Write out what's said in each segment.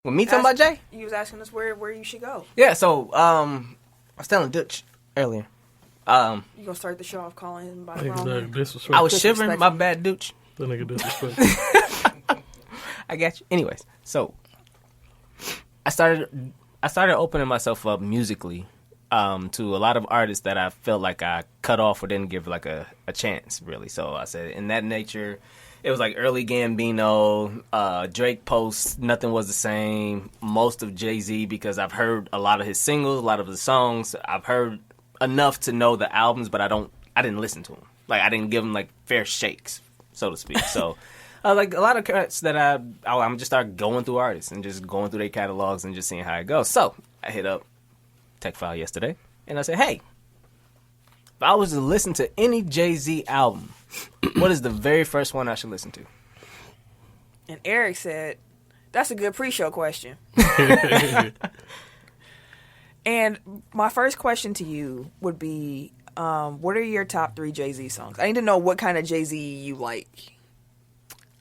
With me talking about Jay? You was asking us where you should go. Yeah, so I was telling Dutch earlier. You gonna start the show off calling him by the wrong name? I was shivering. My bad, Dutch. That nigga disrespectful. I got you. Anyways, so I started opening myself up musically to a lot of artists that I felt like I cut off or didn't give like a chance, really. So I said, in that nature, it was like early Gambino, Drake posts, Nothing Was the Same, most of Jay-Z, because I've heard a lot of his singles, a lot of the songs. I've heard enough to know the albums, but I didn't listen to them. Like, I didn't give them like fair shakes, so to speak. So like a lot of cuts that I'm just start going through artists and just going through their catalogs and just seeing how it goes. So I hit up Tech File yesterday and I said, hey, if I was to listen to any Jay-Z album, what is the very first one I should listen to? And Eric said, that's a good pre-show question. And my first question to you would be, what are your top 3 Jay-Z songs? I need to know what kind of Jay-Z you like.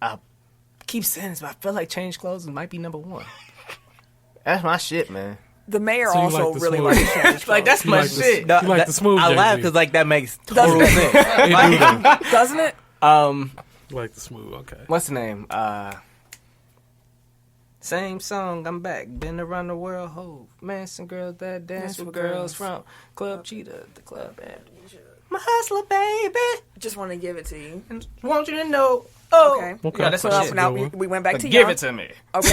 I keep saying this, but I feel like Change Clothes might be number 1. That's my shit, man. The mayor So you also like the really smooth- likes Change Clothes. Like, that's You my like the- shit. you like the smooth I laugh Jay-Z. because like that makes Doesn't total it? sense. It do Doesn't it? though. Like the smooth, okay. What's the name? Same song, I'm back. Been around the world, ho. Man, some girls that dance with girls from Club Cheetah, the club band. My hustler, baby. Just want to give it to you. And want you to know. Oh, Okay. Okay. Yeah, that's So my shit. now Good one. we went back But to give Young. it to me. Okay.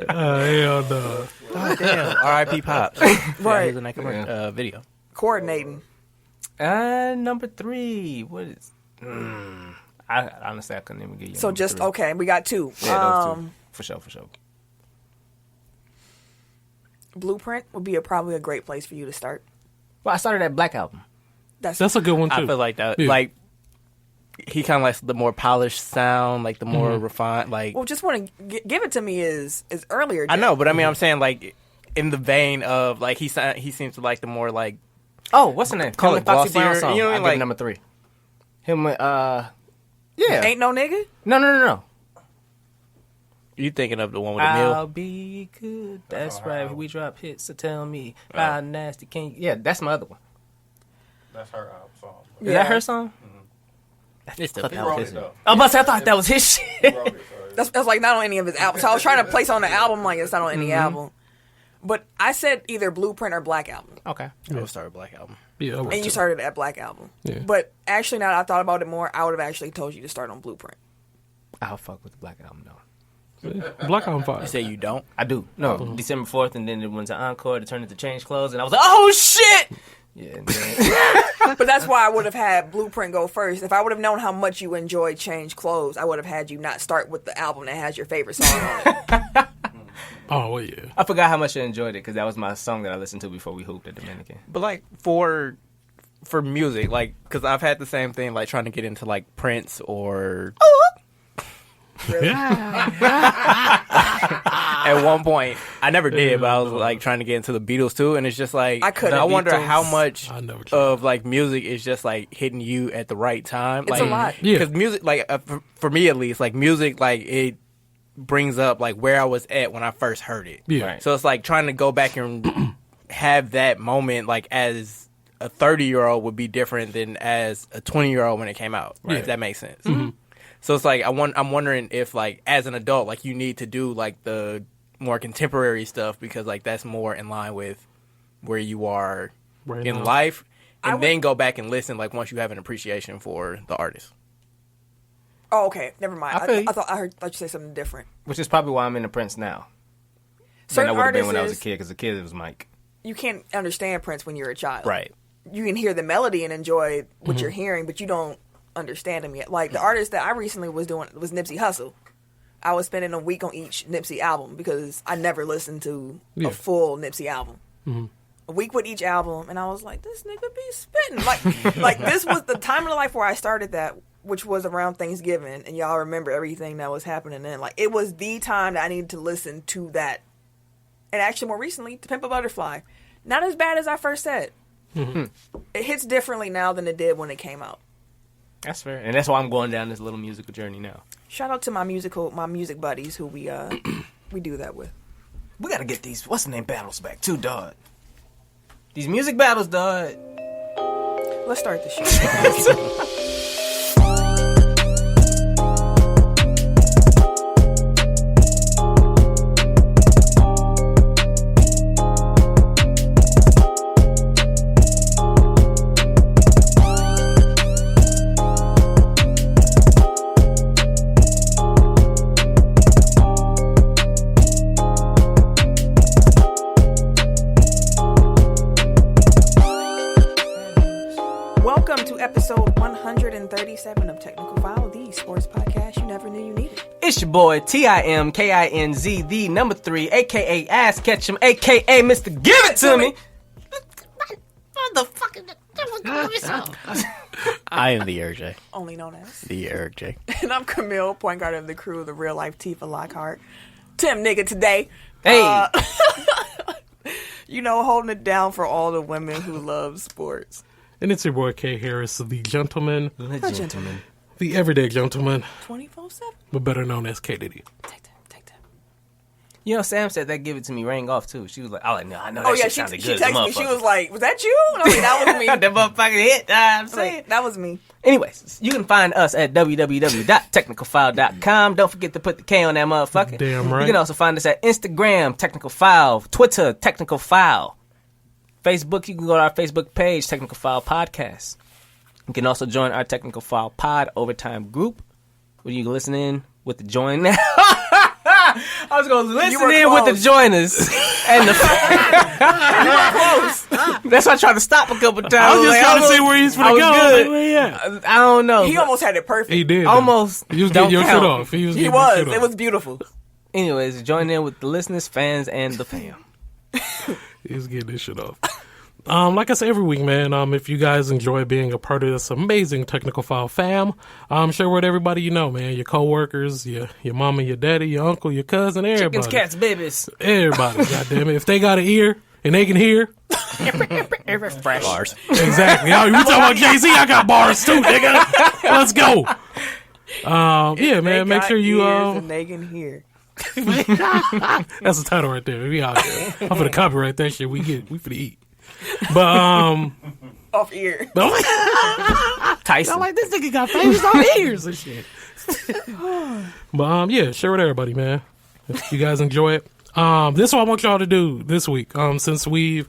Hell no. Oh, damn. R.I.P. Pops. Right. Here's a next video. Coordinating. Number 3. What is? I honestly, I couldn't even get you. So number just 3. okay. We got 2. Yeah, those 2. For sure. Blueprint would be probably a great place for you to start. Well, I started that Black album. That's That's a good one, too. I feel like that. Yeah. Like he kind of likes the more polished sound, like the more refined. Like well, just want to give it to me is earlier. I know, but I mean, I'm saying like in the vein of like he seems to like the more like Oh, what's the name? Call Him it and Foxy Brown glossier, song. you know what I I mean? give it Like- number 3. Him with yeah. Ain't no nigga. No. you thinking of the one with the I'll meal. be good. That's right. We drop hits, so tell me how nasty can you? Yeah, that's my other one. That's her album song. Is that her song? It's the He wrote it though. I was about to say, I thought that was his shit. He wrote it, so That's like not on any of his albums. So I was trying to place on the album like it's not on any album. But I said either Blueprint or Black Album. Okay. I would start a Black album. Yeah, I would And you too. started at Black Album. Yeah. But actually, now that I thought about it more, I would have actually told you to start on Blueprint. I'll fuck with the Black album though. Yeah. Black on fire. You say you don't? I do. No, December 4th, and then it went to Encore to turn into Change Clothes, and I was like, oh shit! Yeah. And then, But that's why I would have had Blueprint go first. If I would have known how much you enjoyed Change Clothes, I would have had you not start with the album that has your favorite song on it. Oh, well, yeah. I forgot how much I enjoyed it because that was my song that I listened to before we hooped at Dominican. But like for music, like because I've had the same thing, like trying to get into like Prince or. Really? At one point, I never did, but I was like trying to get into the Beatles too, and it's just like I couldn't. I wonder Beatles. how much I never tried. of like music is just like hitting you at the right time. It's like, a lot. Yeah. because music, like for me at least, like music, like it brings up like where I was at when I first heard it. Yeah. Right. So it's like trying to go back and have that moment, like as a 30-year-old would be different than as a 20-year-old when it came out. Right? Yeah. If that makes sense. So it's like I'm wondering if like as an adult, like you need to do like the more contemporary stuff because like that's more in line with where you are Right in now. life, I and would- then go back and listen like once you have an appreciation for the artist. Oh, okay. Never mind. I feel you. I thought you say something different. Which is probably why I'm into Prince now. Than Certain I would have been artists when I was a is- kid, because a kid it was Mike. You can't understand Prince when you're a child. Right. You can hear the melody and enjoy what you're hearing, but you don't understand him yet. Like the artist that I recently was doing was Nipsey Hussle. I was spending a week on each Nipsey album because I never listened to Yeah. a full Nipsey album. A week with each album, and I was like, this nigga be spitting. Like this was the time of the life where I started that, which was around Thanksgiving, and y'all remember everything that was happening then. Like it was the time that I needed to listen to that. And actually more recently, To Pimp a Butterfly. Not as bad as I first said. It hits differently now than it did when it came out. That's fair. And that's why I'm going down this little musical journey now. Shout out to my music buddies who we do that with. We gotta get these what's the name battles back too, dog. These music battles, dog. Let's start the show. Welcome to episode 137 of Technical File, the sports podcast you never knew you needed. It's your boy TIMKINZ, the number 3, aka Ass Ketchum, aka Mr. Give It To Me. I am the Eric J. Only known as. The Eric J. And I'm Camille, point guard of the crew, the real life Tifa Lockhart. Tim nigga today. Hey. Holding it down for all the women who love sports. And it's your boy K Harris, the gentleman, The gentleman. the everyday gentleman, 24/7. but better known as K Diddy. Take that. You know, Sam said that Give It To Me rang off too. She was like, I know that Oh yeah, shit she sounded good. texted me. She was like, "Was that you?" And I was like, "That was me." that motherfucker hit. I'm saying. Like, that was me. Anyways, you can find us at www.technicalfile.com. Don't forget to put the K on that motherfucker. Damn right. You can also find us at Instagram, Technical File, Twitter, Technical File. Facebook, you can go to our Facebook page, Technical File Podcast. You can also join our Technical File Pod Overtime group, where you can listen in with the join now. I was going to listen in with the joiners. And the You were close. That's why I tried to stop a couple times. I was just trying to see almost- where he's I going to was go. good. Like, where he at? I don't know. He almost had it perfect. He did. Almost. He was Don't getting your shit count. off. He was. He getting your was. shit It off. was beautiful. Anyways, join in with the listeners, fans, and the fam. He was getting this shit off. Like I say every week, man, if you guys enjoy being a part of this amazing Technical File fam, share with everybody you know, man. Your coworkers, your mama, your daddy, your uncle, your cousin, everybody. Chickens, cats, babies. Everybody, goddamn it. If they got an ear and they can hear, Bars. exactly. Yo, you talking about Jay-Z? I got bars too, nigga. Let's go. Yeah, man. Make sure you and they can hear. that's the title right there. We out there. I'm for the copyright that shit. We finna eat. But Off ear. Tyson. I'm like, this nigga got famous on ears and shit. But yeah, share with everybody, man. If you guys enjoy it. This is what I want y'all to do this week. Since we've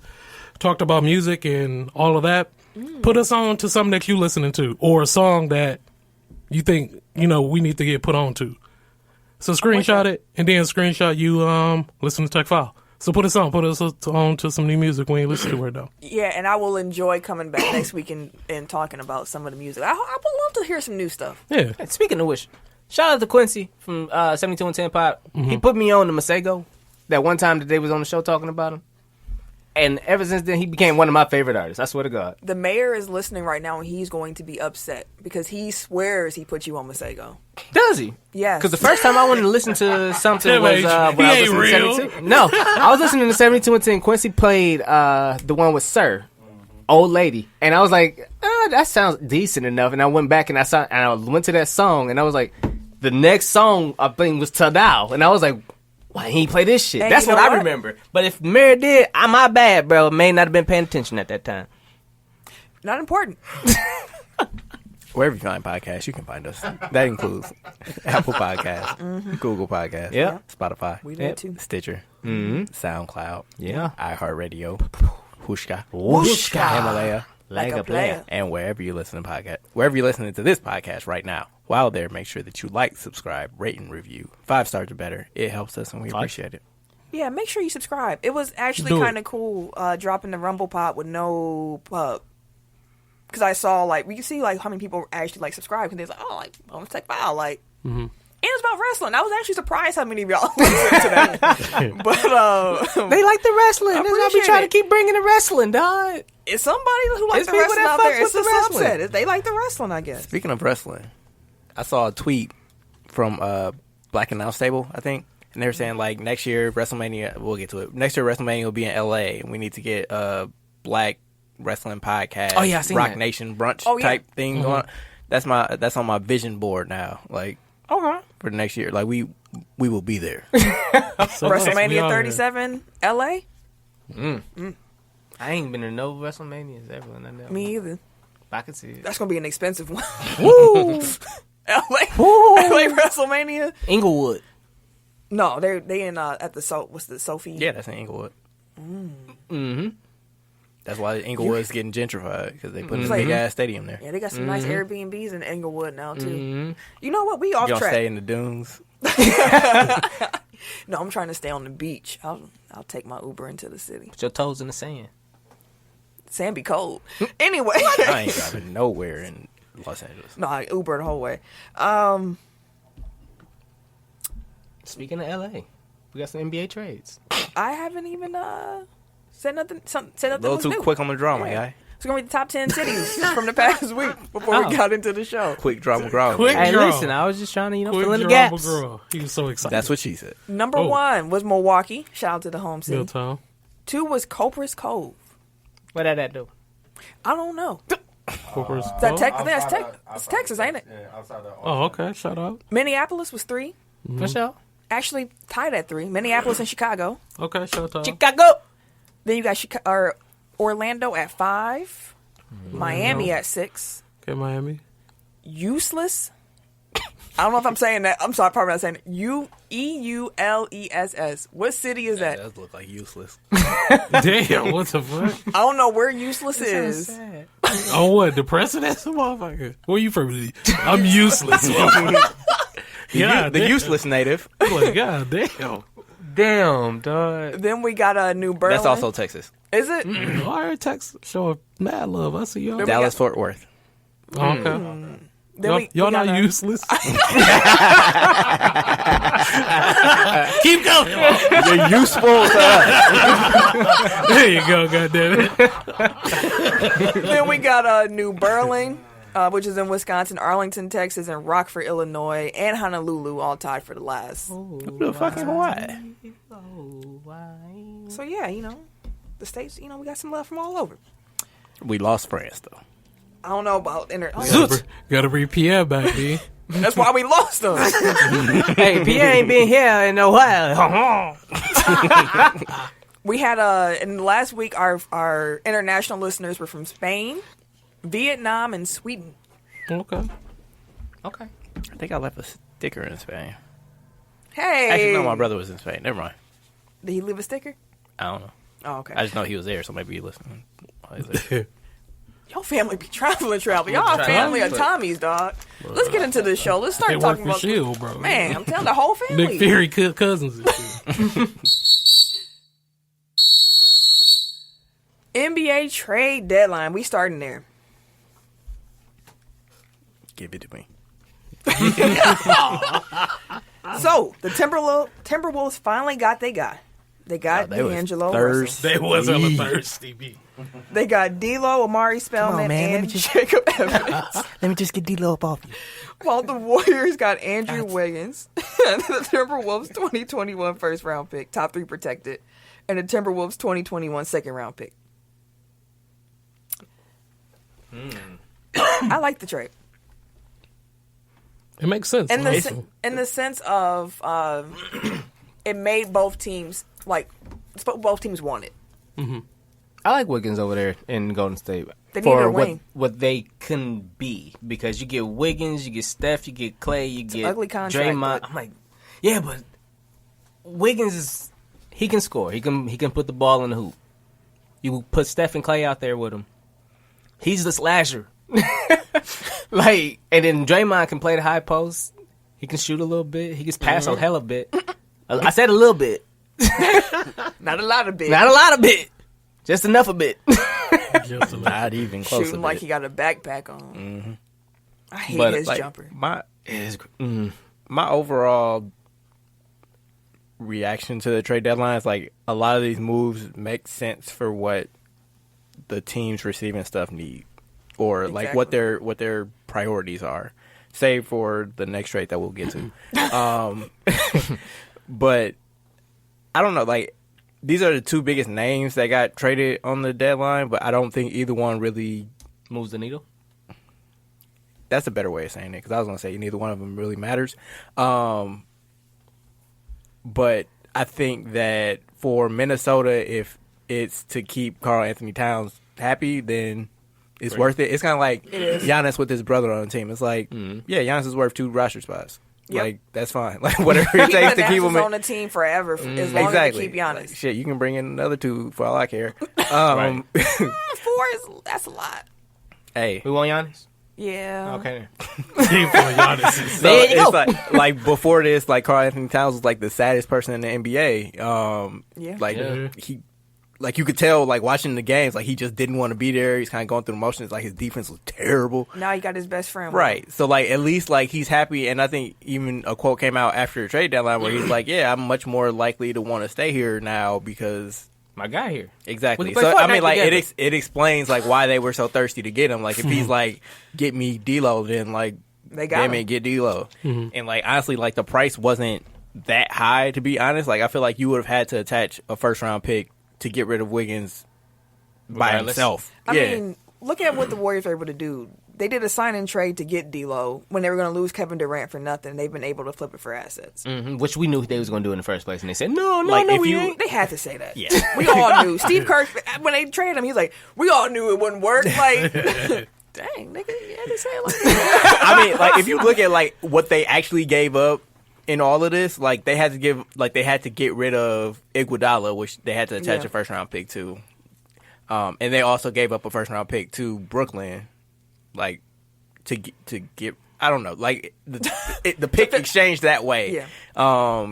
talked about music and all of that, put us on to something that you listening to or a song that you think, we need to get put on to. So screenshot it and then screenshot you listen to Tech File. So put us on to some new music when you listen to it though. Yeah, and I will enjoy coming back next week and talking about some of the music. I would love to hear some new stuff. Yeah. And speaking of which, shout out to Quincy from 72 and 10 Pop. He put me on to Masego that one time that they was on the show talking about him. And ever since then, he became one of my favorite artists. I swear to God. The mayor is listening right now, and he's going to be upset because he swears he put you on Masego. Does he? Yes. Because the first time I wanted to listen to something Yeah, was he when I was ain't listening real. to 72. No, I was listening to 72 and 10. Quincy played the one with Sir, Old Lady. And I was like, that sounds decent enough. And I went back and I went to that song, and I was like, the next song I think was Tadao. And I was like, why he play this shit? And That's you know what I what? remember. But if Mary did, my bad, bro. May not have been paying attention at that time. Not important. Wherever you find podcasts, you can find us. That includes Apple Podcasts, Google Podcasts, Yeah. Spotify, We did too. Stitcher, SoundCloud, Yeah. iHeartRadio, Whooshka, Whooshka. Himalaya, Like a player. and wherever you listen to podcast, wherever you're listening to this podcast right now. While there, make sure that you like, subscribe, rate, and review. 5 stars or better. It helps us, and we appreciate it. Yeah, make sure you subscribe. It was actually Do it. kind of cool dropping the Rumble Pod with no pub. Because I saw, we can see, how many people actually, subscribe. Because they're like, bonus tech file. And it was about wrestling. I was actually surprised how many of y'all listened to that. But, They like the wrestling. That's why we appreciate try to it. keep bringing the wrestling, dog. it's somebody who likes It's the people wrestling that out fuck there. It's with a the wrestling. subset. They like the wrestling, I guess. Speaking of wrestling, I saw a tweet from Black and Announce Table, I think. And they were saying, next year, WrestleMania, we'll get to it. Next year, WrestleMania will be in L.A., and we need to get a Black wrestling podcast, Oh, yeah, I seen Rock that. Nation brunch Oh, yeah. type thing going. That's on my vision board now. Okay. for the next year. Like we will be there. So we WrestleMania are 37, L.A. I ain't been to no WrestleManias ever. Me either. I can see it. That's gonna be an expensive one. Woo! LA WrestleMania. Inglewood. No, they in at the what's the Sophie? Yeah, that's in Inglewood. Mm-hmm. That's why Inglewood's getting gentrified because they put a big ass stadium there. Yeah, they got some nice Airbnbs in Inglewood now too. You know what? We off You gonna track. stay in the dunes? No, I'm trying to stay on the beach. I'll take my Uber into the city. Put your toes in the sand. Sand be cold. Anyway, I ain't driving nowhere in Los Angeles. no, I Uber the whole way. Speaking of LA, we got some NBA trades. I haven't even said nothing. Said A nothing little was too new. quick on the drama, Yeah. guy. It's gonna be the top 10 cities from the past week before we got into the show. Quick drama, drama. Quick Hey, draw. listen, I was just trying to, fill in the Quick gaps. girl. He was so excited. That's what she said. Number one was Milwaukee. Shout out to the home city. Milltown. 2 was Copers Cove. What did that do? I don't know. Corpus Is that Cove. It's Texas, ain't it? Yeah, outside of Oh, okay. Shout out. Minneapolis was 3. For sure. Actually tied at 3. Minneapolis and Chicago. Okay, shout out. Chicago. Then you got Orlando at 5. Miami at 6. Okay, Miami. Useless. I don't know if I'm saying that. I'm sorry, probably not saying it. Euless. What city is That that? does look like useless. Damn, what the fuck? I don't know where Useless is. Oh, what? Depressing that motherfucker? Where you from? I'm useless. Yeah, The useless native. Like, God damn. Damn, dog. Then we got a New Berlin. That's also Texas. Is it? All right, Texas showing mad love. I see y'all. we Dallas, got- Fort Worth. Okay. Then Y'all we not got useless. Keep going. You're useful to us. There you go, goddammit. Then we got New Berlin, which is in Wisconsin, Arlington, Texas, and Rockford, Illinois, and Honolulu, all tied for the last. Who the fuck is Hawaii? So yeah, the states, we got some love from all over. We lost France, though. I don't know about Gotta bring Pierre back, B. That's why we lost them. Hey, Pierre ain't been here in a while. We had in the last week, our international listeners were from Spain, Vietnam, and Sweden. Okay. Okay. I think I left a sticker in Spain. Hey, Actually, no, my brother was in Spain. Never mind. Did he leave a sticker? I don't know. Oh, okay. I just know he was there, so maybe he listened. while he was there. Y'all family be traveling. Y'all a family of Tommies, dog. Let's get into this show. Let's They start work talking for about Shield, bro. Man, I'm telling the whole family. Nick Fury cousins and shit. NBA trade deadline. We starting there. Give it to me. So the Timberwolves finally got they guy. They got They was D'Angelo thirsty. Russell. They was hella thirsty, B. They got D'Lo, Amari Spellman, and Jacob Evans. Let me just get D.O.L.L.A off you. While the Warriors got Andrew Wiggins, and the Timberwolves 2021 first round pick, top 3 protected, and the Timberwolves 2021 second round pick. I like the trade. It makes sense. In honestly. the sense of it made both teams both teams wanted. I like Wiggins over there in Golden State. They need for a wing. what they can be, because you get Wiggins, you get Steph, you get Clay, you get ugly contract, Draymond. but- I'm like, yeah, but Wiggins he can score. He can put the ball in the hoop. You put Steph and Clay out there with him. He's the slasher. And then Draymond can play the high post. He can shoot a little bit. He can pass a hell of a bit. I said a little bit. Not a lot of big. Not a lot of bit. Just enough a bit. Just a little. Not even close. Shooting like he got a backpack on. Mm-hmm. I hate But his like, jumper. my overall reaction to the trade deadline is like a lot of these moves make sense for what the teams receiving stuff need, or like what their priorities are. Save for the next trade that we'll get to. But I don't know. Like, these are the 2 biggest names that got traded on the deadline, but I don't think either one really Moves the needle. that's a better way of saying it, because I was going to say neither one of them really matters. But I think that for Minnesota, if it's to keep Karl Anthony Towns happy, then it's worth it. It's kind of like Giannis with his brother on the team. It's like, yeah, Giannis is worth 2 roster spots. Yep. Like, that's fine. Like, whatever it takes to keep him on the team forever, as long as they keep Giannis. Like, shit, you can bring in another 2 for all I care. 4 that's a lot. Hey, We want Giannis? Yeah. Okay. Team for Giannis. so it's like before this, like Karl Anthony Towns was like the saddest person in the NBA. He, like you could tell, like watching the games, like he just didn't want to be there. He's kind of going through the motions. Like his defense was terrible. Now he got his best friend. Right. So like at least like he's happy, and I think even a quote came out after the trade deadline where he's like, "Yeah, I'm much more likely to want to stay here now because." My guy here. Exactly. We So I Fortnite mean, like together. it explains like why they were so thirsty to get him. Like if he's like, get me D.O.L.L.A, then like They got him. get D.O.L.L.A. And like honestly, like the price wasn't that high to be honest. Like I feel like you would have had to attach a first round pick to get rid of Wiggins by Regardless. himself. I mean, look at what the Warriors were able to do. They did a sign and trade to get D.O.L.A when they were going to lose Kevin Durant for nothing. They've been able to flip it for assets. Which we knew they was going to do in the first place, and they said, no, Like, if we you- ain't. They had to say that. Yeah. We all knew. Steve Kerr, when they traded him, he's like, we all knew it wouldn't work. Like, dang, nigga, you had to say it like that. I mean, like if you look at like what they actually gave up in all of this, like they had to get rid of Iguodala, which they had to attach a first round pick to, and they also gave up a first round pick to Brooklyn, like to get I don't know, like the pick exchanged that way. Yeah.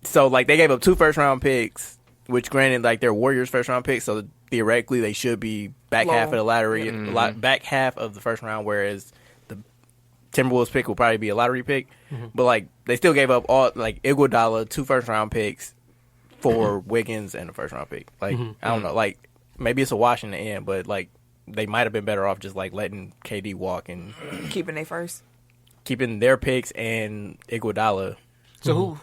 So like they gave up 2 first round picks, which granted like they're Warriors first round picks, so theoretically they should be back half of the lottery, back half of the first round, whereas the Timberwolves pick will probably be a lottery pick. But like they still gave up all like Iguodala, 2 first round picks for Wiggins and a first round pick. Like I don't know, like maybe it's a wash in the end, but like they might have been better off just like letting KD walk and Keeping they first. keeping their picks and Iguodala. So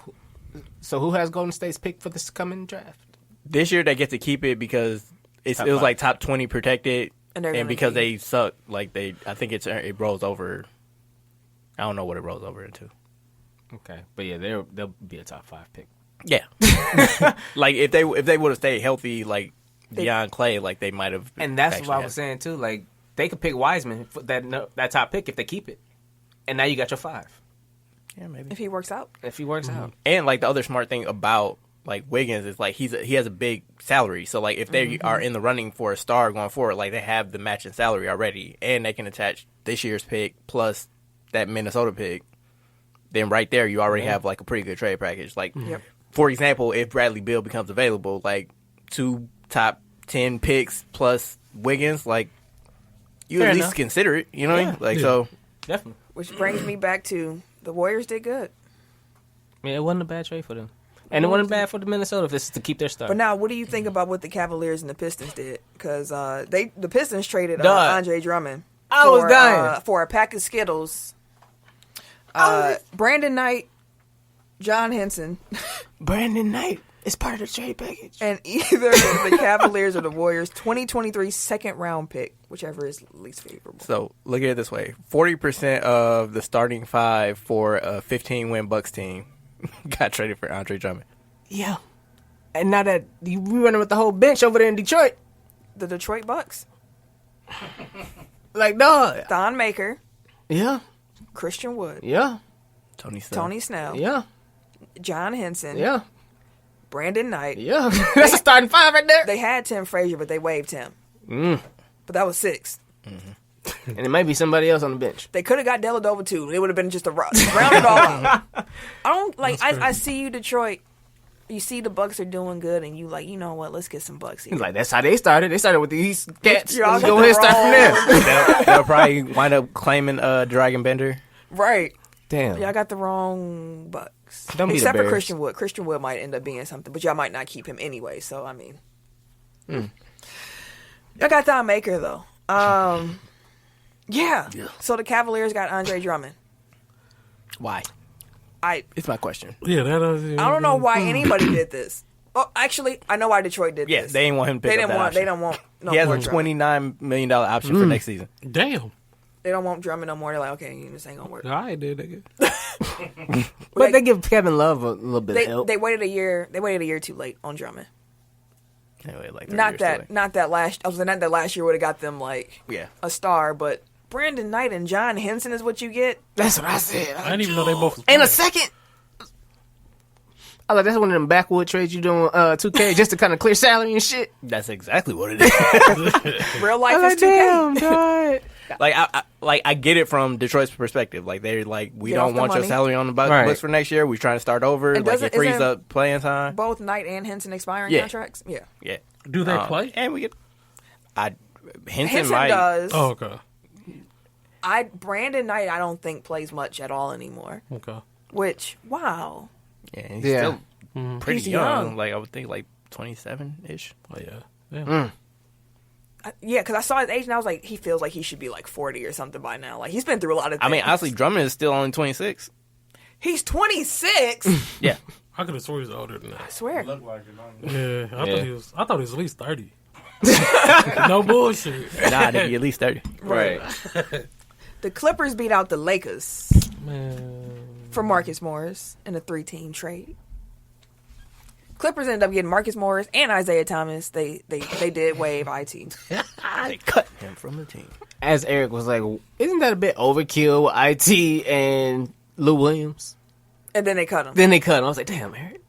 who has Golden State's pick for this coming draft? This year they get to keep it because it was 5. like top 20 protected, And they're and gonna because keep- they suck, like I think it rolls over. I don't know what it rolls over into. Okay, but yeah, they'll be a top 5 pick. Yeah, like if they would have stayed healthy, like beyond Clay, like they might have. And that's actually what I had- was saying too. Like they could pick Wiseman for that top pick if they keep it, and now you got your 5 Yeah, maybe. If he works out. if he works out. And like the other smart thing about like Wiggins is like he has a big salary, so like if they are in the running for a star going forward, like they have the matching salary already, and they can attach this year's pick plus that Minnesota pick. Then right there you already have like a pretty good trade package. Like for example, if Bradley Beal becomes available, like 2 top 10 picks plus Wiggins, like you Fair at least enough. consider it. You know what I mean? Like so. Definitely. Which brings me back to the Warriors did good. I mean, it wasn't a bad trade for them, and it wasn't bad for the Minnesota if this is to keep their star. But now, what do you think about what the Cavaliers and the Pistons did? Because the Pistons traded Done. Andre Drummond. I was dying. For a pack of Skittles. Brandon Knight, John Henson, Brandon Knight is part of the trade package. and either the Cavaliers or the Warriors 2023 second round pick, whichever is least favorable. So look at it this way: 40% of the starting 5 for a 15-win Bucks team got traded for Andre Drummond. Yeah, and now that we running with the whole bench over there in Detroit, The Detroit Bucks, like dog. Thon Maker, Yeah, Christian Wood, yeah, Tony Snell, yeah, John Henson, yeah, Brandon Knight. yeah. That's a starting 5 right there. They had Tim Frazier, but they waived him. But that was 6. And it might be somebody else on the bench. They could have got Dellavedova too. It would have been just a round it all out. I don't like. I see you, Detroit. You see the Bucks are doing good, and you like. You know what? Let's get some Bucks here. He's like, that's how they started. They started with these cats. Y'all Let's got go the ahead and start from there. They'll probably wind up claiming Dragon Bender. Right. Damn. Y'all got the wrong Bucks. Don't be the Except for Bears. Christian Wood. Christian Wood might end up being something, but y'all might not keep him anyway. So I mean, y'all got Thon Maker though. Yeah. So the Cavaliers got Andre Drummond. Why? I It's my question. Yeah, that is. I don't know why anybody did this. Oh, actually, I know why Detroit did Yeah, this. they didn't want him to pick They up didn't that want. option. They don't want. No He has more a Drummond. $29 million option for next season. Damn. They don't want Drummond no more. They're like, okay, this ain't gonna work. All right, dude. Nigga. But Like, they give Kevin Love a little bit of help. they waited a year. They waited a year too late on Drummond. Anyway, like 3 Not years that. too late. Not that last. I was like, not that last year would have got them like Yeah. a star, but Brandon Knight and John Henson is what you get. That's what I said. I didn't even know they both. Was In a playing. second. I like that's one of them backwood trades you doing 2K just to kind of clear salary and shit. That's exactly what it is. Real life I'm is like, 2K. damn, dog. Like I get it from Detroit's perspective. Like they're like, we Get don't off the want your money. salary on the Right. books for next year. We're trying to start over. And Like doesn't- it frees isn't- up playing time. Both Knight and Henson expiring Yeah. contracts. Yeah, Yeah. Do they play? And we get. Henson Henson might. does. Oh, okay. Brandon Knight, I don't think plays much at all anymore. Okay. Which, wow, Yeah, he's Yeah. still pretty He's young. young. Like I would think, like 27-ish. Oh yeah. Yeah. yeah. Because I saw his age and I was like, he feels like he should be like 40 or something by now. Like he's been through a lot of things. I mean, honestly, Drummond is still only 26. he's 26. Yeah. I could have swore he was older than I that. swear. Look like it. Don't Yeah. I Yeah. thought he was. I thought he was at least 30. No bullshit. Nah, they'd be at least 30. Right. The Clippers beat out the Lakers Man. for Marcus Morris in a 3-team trade. Clippers ended up getting Marcus Morris and Isaiah Thomas. They did waive IT. They cut him from the team. As Eric was like, isn't that a bit overkill with IT and Lou Williams? And then they cut him. Then they cut him. I was like, damn, Eric.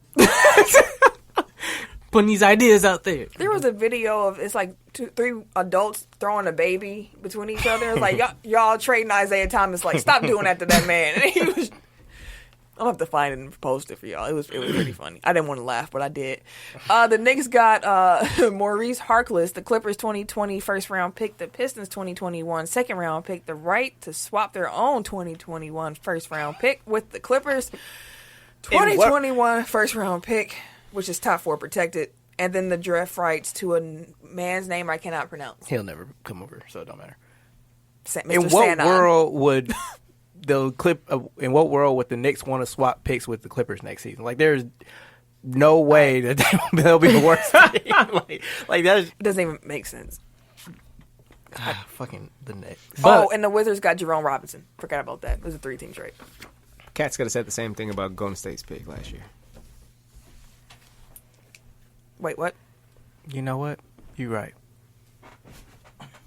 Putting these ideas out there. There was a video of it's like 3 adults throwing a baby between each other. It's like y'all trading Isaiah Thomas. Like stop doing that to that man. And he was. I'll have to find it and post it for y'all. It was pretty funny. I didn't want to laugh, but I did. The Knicks got Maurice Harkless, the Clippers 2020 first round pick, the Pistons 2021 second round pick, the right to swap their own 2021 first round pick with the Clippers 2021 first round pick, which is top 4 protected, and then the draft rights to a man's name I cannot pronounce. He'll never come over, so it don't matter. Mr. In what Sanon. world would in what world would the Knicks want to swap picks with the Clippers next season? Like, there's no way that they'll be the worst team. like that's Doesn't even make sense. fucking the Knicks. But- and the Wizards got Jerome Robinson. Forgot about that. It was a 3-team trade. Cats could have said the same thing about Golden State's pick last year. Wait, what? You know what? You're right.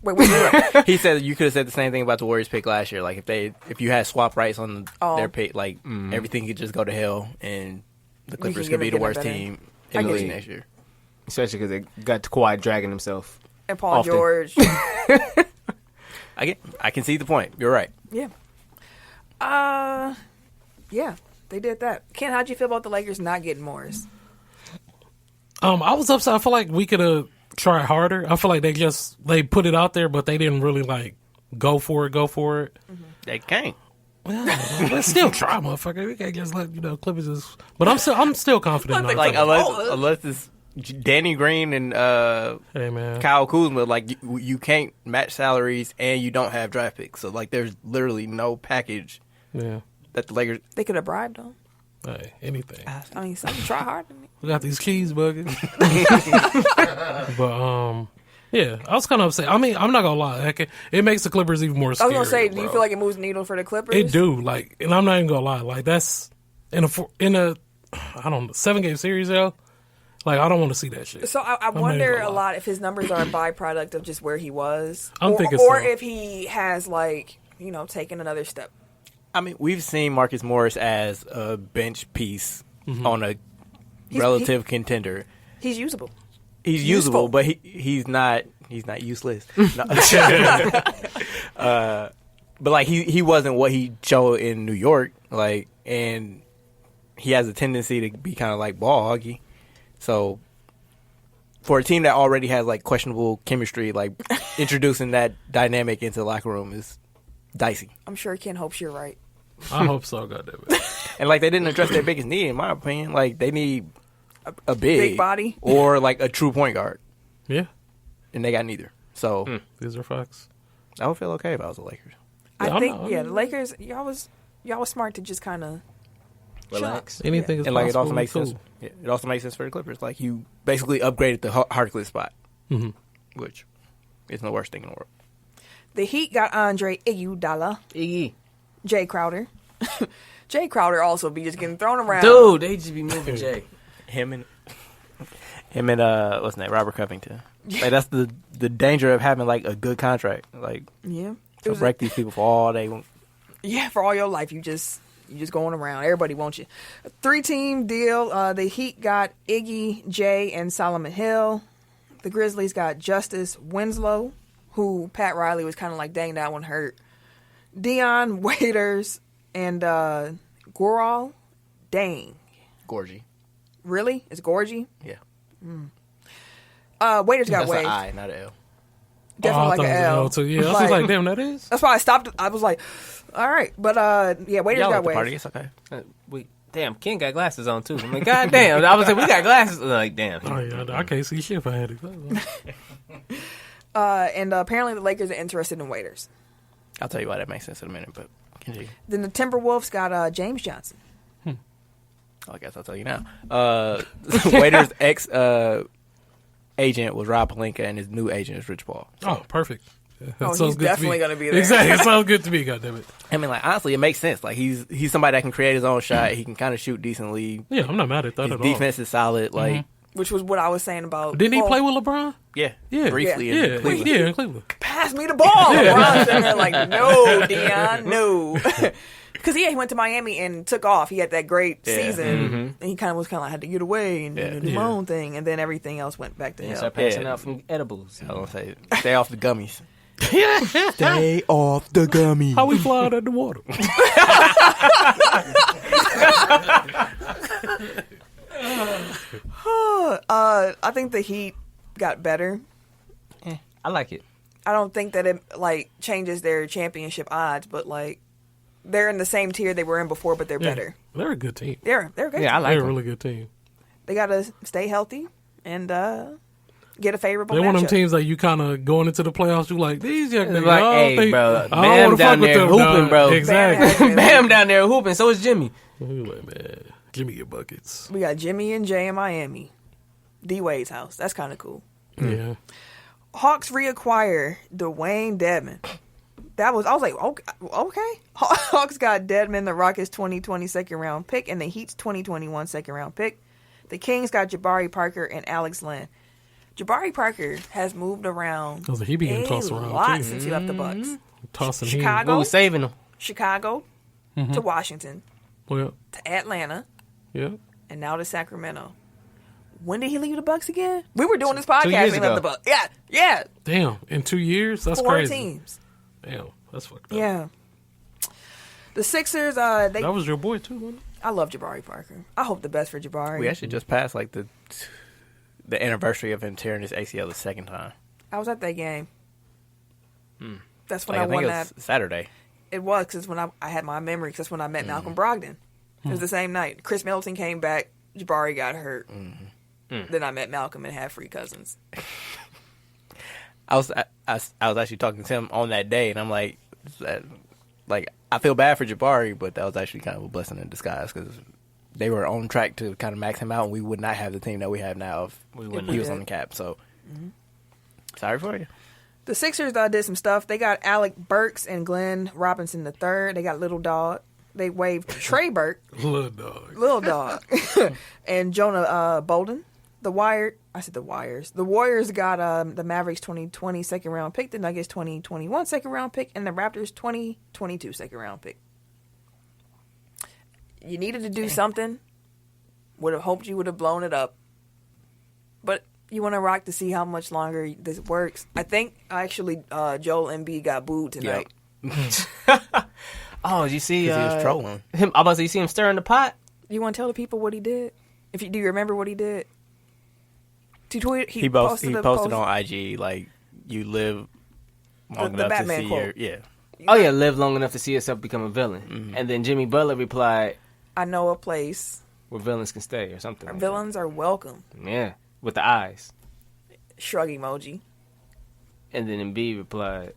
Wait, what? He said you could have said the same thing about the Warriors pick last year. Like if you had swap rights on Oh. their pick, like everything could just go to hell, and the Clippers can could be get the a worst better- team I in the get league you. next year. Especially because they got Kawhi dragging himself. And Paul Often. George. I can see the point. You're right. Yeah. Yeah, they did that. Ken, how'd you feel about the Lakers not getting Morris? I was upset. I feel like we could have tried harder. I feel like they put it out there, but they didn't really like go for it. They can't. Well, let's still try, motherfucker. We can't just let Clippers is. But I'm still confident. in our Like team. unless it's Danny Green and Hey man, Kyle Kuzma, like you can't match salaries and you don't have draft picks. So like there's literally no package yeah. that the Lakers. They could have bribed him. Hey, anything. I mean, some try hard. We got these cheese buggers. But yeah, I was kind of upset. I mean, I'm not gonna lie, heck, it makes the Clippers even more I scary. was gonna say, do you bro. feel like it moves the needle for the Clippers? It do, like, and I'm not even gonna lie, like that's in a I don't know 7-game series, yo. Like I don't want to see that shit. So I not even wonder gonna a lie. lot if his numbers are a byproduct of just where he was, I'm thinking or so. if he has like taken another step. I mean, we've seen Marcus Morris as a bench piece on a relative contender. He's usable. He's useful. usable, but he's not useless. No. But like he wasn't what he showed in New York, like, and he has a tendency to be kind of like ball hoggy. So for a team that already has like questionable chemistry, like introducing that dynamic into the locker room is dicey. I'm sure Ken hopes you're right. I hope so, goddammit. And like they didn't address their biggest need, in my opinion. Like they need a Big body. or like a true point guard, Yeah, and they got neither. So these are facts. I would feel okay if I was the Lakers. Yeah, I I'm think not- the Lakers. Y'all was smart to just kind of Relax. Anything is And like it possible. also makes Cool. sense. Yeah, it also makes sense for the Clippers. Like you basically upgraded the Harkless spot, which isn't the worst thing in the world. The Heat got Andre Iguodala, Iggy. Jay Crowder. Jay Crowder also be just getting thrown around. Dude, they just be moving Jay. Him and what's his name, Robert Covington. Like that's the danger of having like a good contract. Like Yeah. to break these people for all they want. Yeah, for all your life, you just going around. Everybody wants you. A 3-team deal. The Heat got Iggy, Jay, and Solomon Hill. The Grizzlies got Justice Winslow, who Pat Riley was kind of like, dang, that one hurt. Dion Waiters and Goral. Dang. Gorgie. Really? It's Gorgie? Yeah. Waiters got That's waived. an I, not an L. Definitely I like thought an it was L. L too. Yeah, I was like, damn, that is. That's why I stopped. I was like, all right. But, yeah, Waiters Y'all got at the waived. party, it's okay. Damn, Ken got glasses on too. I'm like, God damn. I was like, we got glasses. Like, damn. Oh yeah, I can't see shit if I had it. And apparently the Lakers are interested in Waiters. I'll tell you why that makes sense in a minute, but continue. Then the Timberwolves got James Johnson. I guess I'll tell you now. Waiter's ex agent was Rob Pelinka, and his new agent is Rich Paul. Oh, perfect. Yeah, that Oh, sounds he's good to definitely me. going to be there. Exactly, it sounds good to me. Goddamn it. I mean, like honestly, it makes sense. Like he's somebody that can create his own shot. He can kind of shoot decently. Yeah, I'm not mad at that His at all. defense is solid. Like Which was what I was saying about. Didn't he well, play with LeBron? yeah, Yeah, briefly Yeah, in Cleveland. yeah, in Cleveland. Pass me the ball. LeBron's sitting there like, no, Dion, no. Because he went to Miami and took off. He had that great Yeah. season. And he kind of was kind of had to get away and do my own thing. And then everything else went back to And hell. start passing Yeah. out from edibles. I was gonna say, stay off the gummies. Stay off the gummies. How we fly out of the water? I think the Heat got better. I like it. I don't think that it like changes their championship odds, but like they're in the same tier they were in before, but they're Yeah, better. they're a good team. They're good. Yeah, I like They're a them. really good team. They got to stay healthy and get a favorable They're one of them matchup. teams that you kind of going into the playoffs. You like these young niggas. Like, I don't hey, think- bro, I don't Bam wanna down fuck with there them, hooping, dog. bro. Exactly. Bam down there hooping. So is Jimmy. We like, man, give me your buckets. We got Jimmy and Jay in Miami. D Wade's house. That's kind of cool. Yeah. Hawks reacquire Dwayne Dedman. I was like, okay. Hawks got Dedman, the Rockets' 2020 second round pick, and the Heat's 2021 second round pick. The Kings got Jabari Parker and Alex Len. Jabari Parker has moved around Also, he be getting a tossed around, lot too. since he left the Bucks. Tossing him. Chicago. We was saving him. Chicago to Washington Well, to Atlanta yeah. and now to Sacramento. When did he leave the Bucks again? We were doing this podcast 2 years when he left the ago. Bucks. Yeah. Damn. In 2 years? That's 4 crazy. teams. Damn. That's fucked up. Yeah. The Sixers, That was your boy, too, wasn't it? I love Jabari Parker. I hope the best for Jabari. We actually just passed like the anniversary of him tearing his ACL the second time. I was at that game. That's when Like, I I think won it that. was Saturday. It was because when I had my memory, because that's when I met Malcolm Brogdon. It was the same night. Chris Middleton came back. Jabari got hurt. Then I met Malcolm and had free cousins. I was actually talking to him on that day, and I'm like, I feel bad for Jabari, but that was actually kind of a blessing in disguise because they were on track to kind of max him out, and we would not have the team that we have now if he was on the cap. So, sorry for you. The Sixers did some stuff. They got Alec Burks and Glenn Robinson III. They got Little Dog. They waived Trey Burke, Little dog. Little Dog, and Jonah Bolden. The Warriors got the Mavericks 2020 second round pick, the Nuggets 2021 second round pick, and the Raptors 2022 second round pick. You needed to do something. Would have hoped you would have blown it up. But you want to rock to see how much longer this works. I think actually Joel Embiid got booed tonight. Oh, did you see? 'Cause he was trolling. Him. I was about to say, you see him stirring the pot. You want to tell the people what he did? Do you remember what he did? He Posted on IG like you live long The enough to Batman see quote. your Oh yeah, live long enough to see yourself become a villain. And then Jimmy Butler replied, I know a place "Where villains can stay," or something. where Like villains are welcome. that. Yeah, with the eyes. Shrug emoji. And then Embiid replied,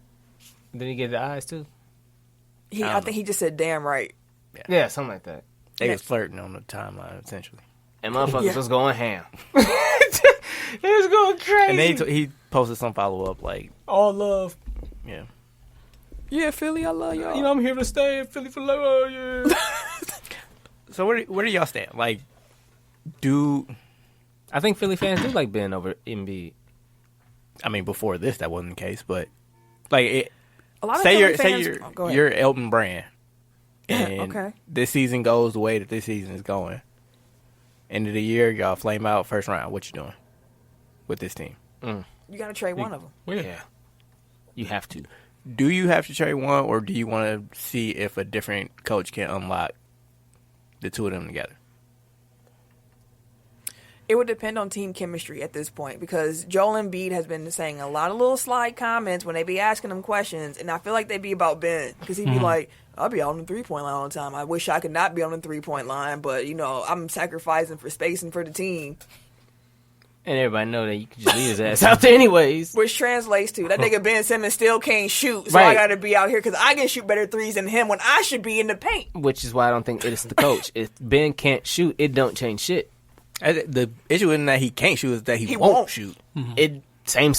"Did he get the eyes too?" I think he just said, "Damn right." Yeah, something like that. they was flirting on the timeline essentially. And motherfuckers Yeah. was going ham. It was going crazy. And then he posted some follow up like all love. yeah. Yeah, Philly, I love y'all. You know, I'm here to stay in Philly for love. Yeah. So where do y'all stand? Like, I think Philly fans do like Ben over Embiid. I mean, before this, that wasn't the case, but like, a lot of say Philly you're fans. Oh, go ahead. you're Elton Brand, and Okay. this season goes the way that this season is going. End of the year, y'all flame out first round. What you doing with this team? You got to trade one of them. Yeah. You have to. Do you have to trade one, or do you want to see if a different coach can unlock the two of them together? It would depend on team chemistry at this point because Joel Embiid has been saying a lot of little slide comments when they be asking him questions, and I feel like they be about Ben because he'd be like, I'll be out on the 3-point line all the time. I wish I could not be on the 3-point line, but, you know, I'm sacrificing for space and for the team. And everybody know that you can just leave his ass out there anyways. Which translates to, that nigga Ben Simmons still can't shoot, so Right. I got to be out here because I can shoot better threes than him when I should be in the paint. Which is why I don't think it's the coach. If Ben can't shoot, it don't change shit. The issue isn't that he can't shoot; is that he He won't won't. shoot. It same.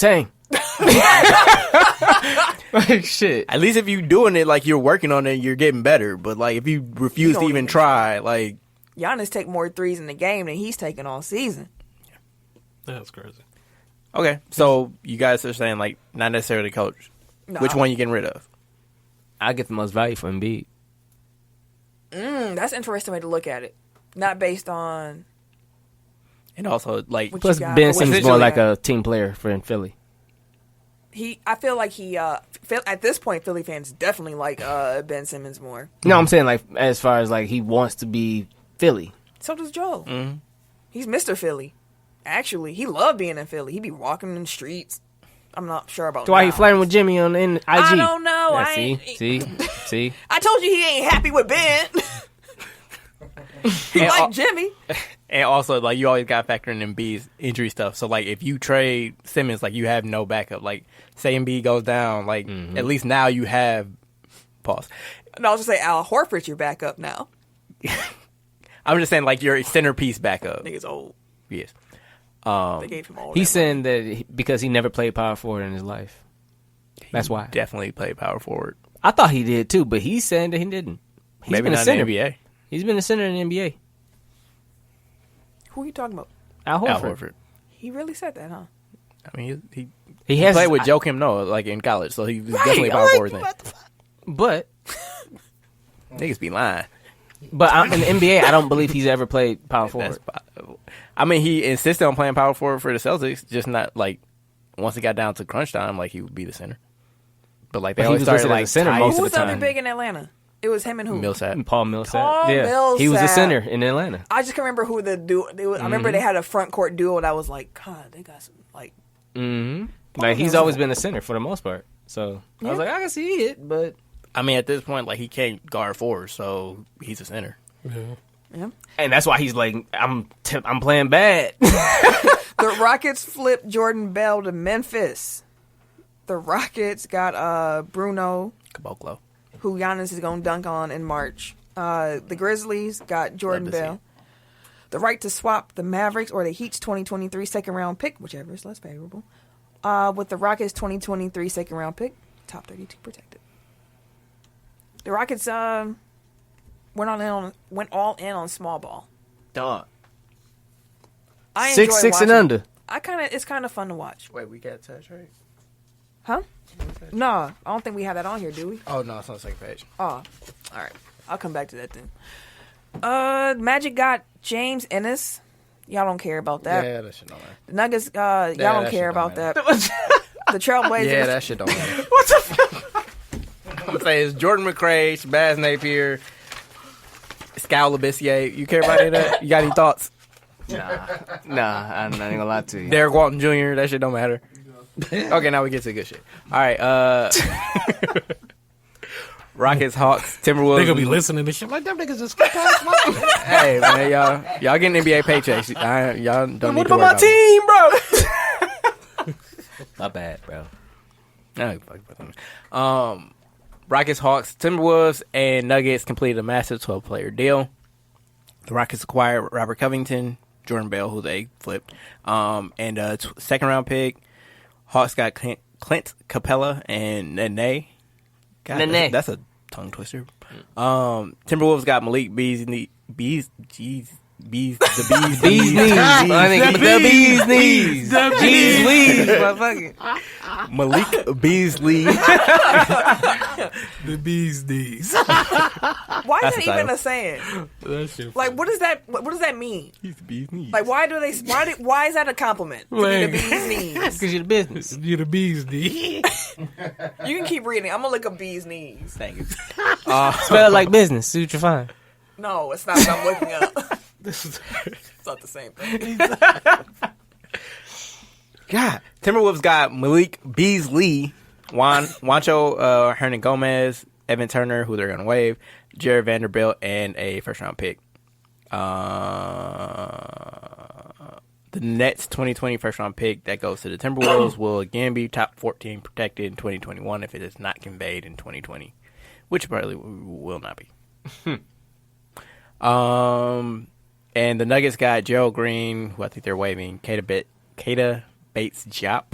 Like shit. At least if you're doing it, like you're working on it, you're getting better. But like if you refuse to don't even even try, like Giannis take more threes in the game than he's taken all season. That's crazy. okay, so you guys are saying like not necessarily coach. No. Which one you getting rid of? I get the most value for Embiid. That's an interesting way to look at it. Not based on And also like What Plus, you got? Ben What Simmons is you more got? like a team player for in Philly. I feel like at this point, Philly fans definitely like Ben Simmons more. No, I'm saying like as far as like he wants to be Philly. So does Joel. He's Mr. Philly. Actually, he loved being in Philly. He be walking in the streets. I'm not sure about That's why he now. flirting with Jimmy on IG. I don't know. Yeah, I ain't- see. I told you he ain't happy with Ben. He And like al- Jimmy. And also, like, you always got to factor in Embiid's injury stuff. So, like, if you trade Simmons, like, you have no backup. Like, say Embiid goes down, like, at least now you have pause. No, I was just say Al Horford's your backup now. I'm just saying, like, your centerpiece backup. Nigga's old. Yes. They gave him all. He's that money. saying that because he never played power forward in his life. That's why. Definitely play power forward. I thought he did too, but he's saying that he didn't. He's Maybe been a not center. in the NBA. He's been a center in the NBA. Who are you talking about? Al Horford. Al Horford. He really said that, huh? I mean, he He has played with Joakim Noah, like, in college. So he was definitely a I'm power like, forward thing. what the fuck? but Niggas be lying. in the NBA, I don't believe he's ever played power forward. I mean, he insisted on playing power forward for the Celtics, just not, like, once it got down to crunch time, like, he would be the center. But, like, they But he always was started, listed as like, a center tight- most Who of was the other time. big in Atlanta? It was him and who? Millsap. Paul Millsap. Paul He was a Millsap. center in Atlanta. I just can remember who the duo. I remember they had a front court duo, and I was like, God, they got some like. Mm-hmm. Like he's always been a center for the most part. So I was like, I can see it, but I mean, at this point, like, he can't guard forward, so he's a center. Yeah. and that's why he's like, I'm playing bad. The Rockets flipped Jordan Bell to Memphis. The Rockets got Bruno, Caboclo. who Giannis is going to dunk on in March. The Grizzlies got Jordan Love to see Bell. The right to swap the Mavericks or the Heat's 2023 second round pick, whichever is less favorable, with the Rockets 2023 second round pick, top 32 protected. The Rockets went all in on small ball. Dog. I enjoy 6'6" and watching- under. It's kind of fun to watch. Wait, we got touch, right? Huh? No, I don't think we have that on here, do we? Oh, no, it's on the second page. Oh, all right. I'll come back to that then. Magic got James Ennis. Y'all don't care about that. Yeah, that shit don't matter. The Nuggets, y'all don't that care shit don't about matter. that. The Trailblazers. Yeah, that shit don't matter. What the fuck? I'm going to say it's Jordan McRae, Shabazz Napier, Scal Labissiere. You care about any of that? You got any thoughts? Nah, I'm not even gonna lie to you. Derek Walton Jr., that shit don't matter. Okay, now we get to the good shit. All right, Rockets, Hawks, Timberwolves. They gonna be listening to shit like them niggas just. Hey, man, y'all getting NBA paychecks. Y'all don't need to worry my about team, bro? My bad, bro. it. Rockets, Hawks, Timberwolves, and Nuggets completed a massive 12-player deal. The Rockets acquired Robert Covington, Jordan Bell, who they flipped, and a second-round pick. Hawks got Clint Capella and Nene. God, Nene. that's a tongue twister. Timberwolves got Malik Beasley. The bees knees. My nigga, the bees knees. The Jeez Louise, motherfucker. Malik Beasley. The bees knees. Why That's is the that even title. a saying? That shit. Like, what does that mean? He's the bees knees. Like, why is that a compliment? To be Like- the bee's knees. Because you're the business. You the bees knees. You can keep reading. I'm gonna look up bee's knees. Thank you. Spell it like business. See what you find. No, it's not what I'm looking up. This It's not the same thing. God, Timberwolves got Malik Beasley, Juancho Hernan Gomez, Evan Turner, who they're going to waive, Jared Vanderbilt, and a first-round pick. The Nets 2020 first-round pick that goes to the Timberwolves will again be top 14 protected in 2021 if it is not conveyed in 2020, which probably will not be. And the Nuggets got Gerald Green, who I think they're waiving, Keita Bates-Diop,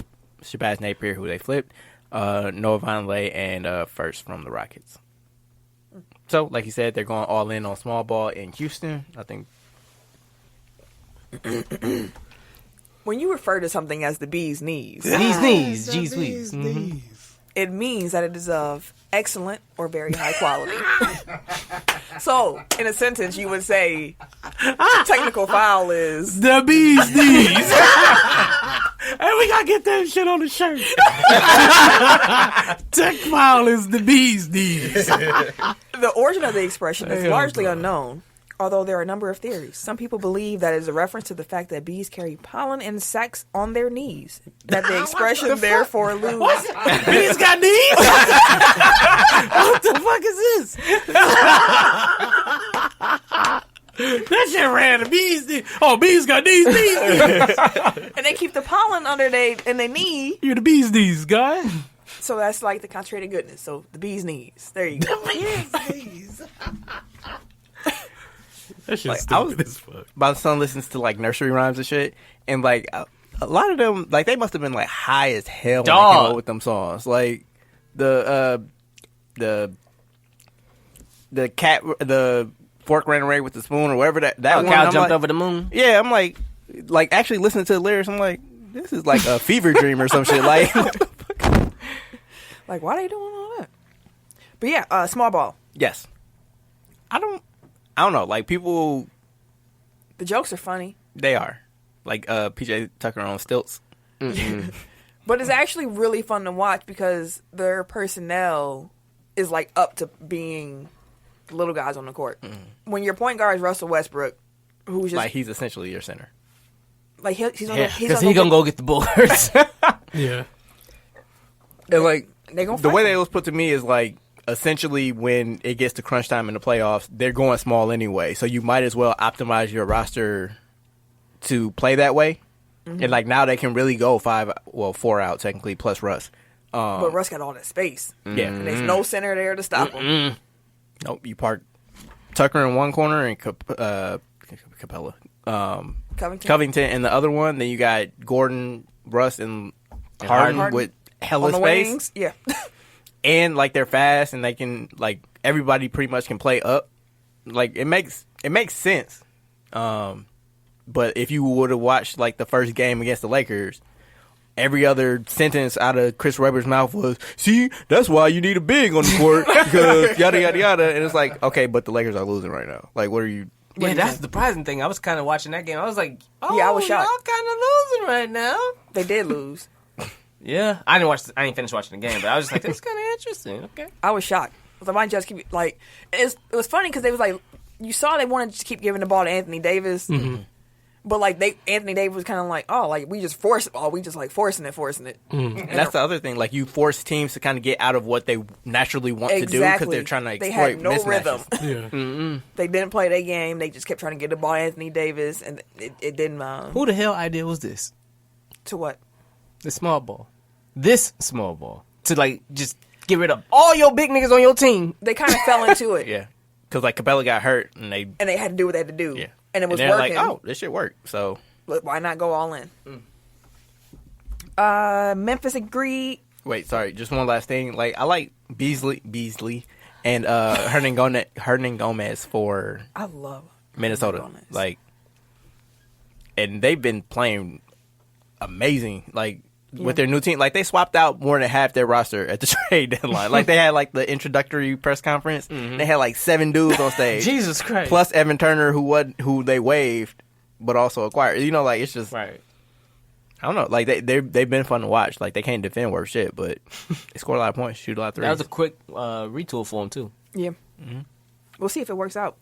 Shabazz Napier, who they flipped, Noah Vonleh, and first from the Rockets. So, like you said, they're going all in on small ball in Houston. I think. When you refer to something as the bee's knees, These knees. Jeez Louise. Mhm. it means that it is of excellent or very high quality. So, in a sentence, you would say technical foul is The bees knees. Hey, we gotta get that shit on the shirt. Tech file is the bees knees. the origin of the expression is Hell largely no. unknown. Although there are a number of theories. Some people believe that it is a reference to the fact that bees carry pollen and sacs on their knees. That the expression therefore alludes. Bees got knees? What the fuck is this? That shit random. Bees knees. Oh, bees got knees. And they keep the pollen under their knee. You're the bees knees, guy. So that's like the concentrated goodness. So the bee's knees. There you go. Bees knees. That shit's Like, stupid as fuck. My son listens to like nursery rhymes and shit, and like a lot of them, like they must have been like high as hell when they came Dog. up with them songs. Like the cat, the fork ran away with the spoon or whatever that Oh, one. cow I'm jumped like, over the moon. Yeah, I'm like actually listening to the lyrics. I'm like, this is like a fever dream or some shit. Like, Like, why are they doing all that? But yeah, small ball. yes, I don't know. Like people, The jokes are funny. they are like PJ Tucker on stilts. But it's actually really fun to watch because their personnel is like up to being the little guys on the court. When your point guard is Russell Westbrook, who's just Like he's essentially your center. like he's Yeah, Because he gonna go get the boards. Yeah. And like they gonna the fight way him. that was put to me is like essentially when it gets to crunch time in the playoffs, they're going small anyway. So you might as well optimize your roster to play that way. And like now they can really go 4 out technically plus Russ. But Russ got all that space. Yeah. And there's no center there to stop him. Nope. You park Tucker in one corner and Capella, Covington in the other one. Then you got Gordon, Russ, and Harden Harden. with hella On the space. wings. Yeah. And like they're fast and they can like everybody pretty much can play up. Like it makes sense. But if you would have watched like the first game against the Lakers, every other sentence out of Chris Webber's mouth was, "See, that's why you need a big on the court because yada yada yada." And it's like, okay, but the Lakers are losing right now. Like, what are you? Yeah, that's the surprising thing. I was kind of watching that game. I was like, oh, Yeah, I was shocked. y'all kind of losing right now. They did lose. Yeah. I didn't finish watching the game, but I was just like, this is kind of interesting. Okay. I was shocked. I was like, why didn't you just keep like? It was funny because they was like, you saw they wanted to keep giving the ball to Anthony Davis, but like Anthony Davis was kind of like, oh, like we just force it. Oh, we just like forcing it. And that's the other thing. Like, you force teams to kind of get out of what they naturally want to do because Exactly. they're trying to exploit They had no mismatches. rhythm. Yeah. They didn't play their game. They just kept trying to get the ball to Anthony Davis, and it didn't. Who the hell idea was this? To what? The small ball. This small ball. To like just get rid of all your big niggas on your team. They kind of fell into it. Yeah, because like Capella got hurt and they And they had to do what they had to do. yeah, And it was they're working. like, oh, this shit worked. So But why not go all in? Memphis agreed Wait, sorry. Just one last thing. Like, I like Beasley and Hernan Gomez for I love Minnesota. Gomez. Like, and they've been playing amazing. Like, with their new team. Like, they swapped out more than half their roster at the trade deadline. Like, they had, like, the introductory press conference. They had, like, 7 dudes on stage. Jesus Christ. Plus Evan Turner, who they waived, but also acquired. You know, like, it's just... Right. I don't know. Like, they've been fun to watch. Like, they can't defend worth shit, but they score a lot of points, shoot a lot of threes. That was a quick retool for him, too. Yeah. We'll see if it works out.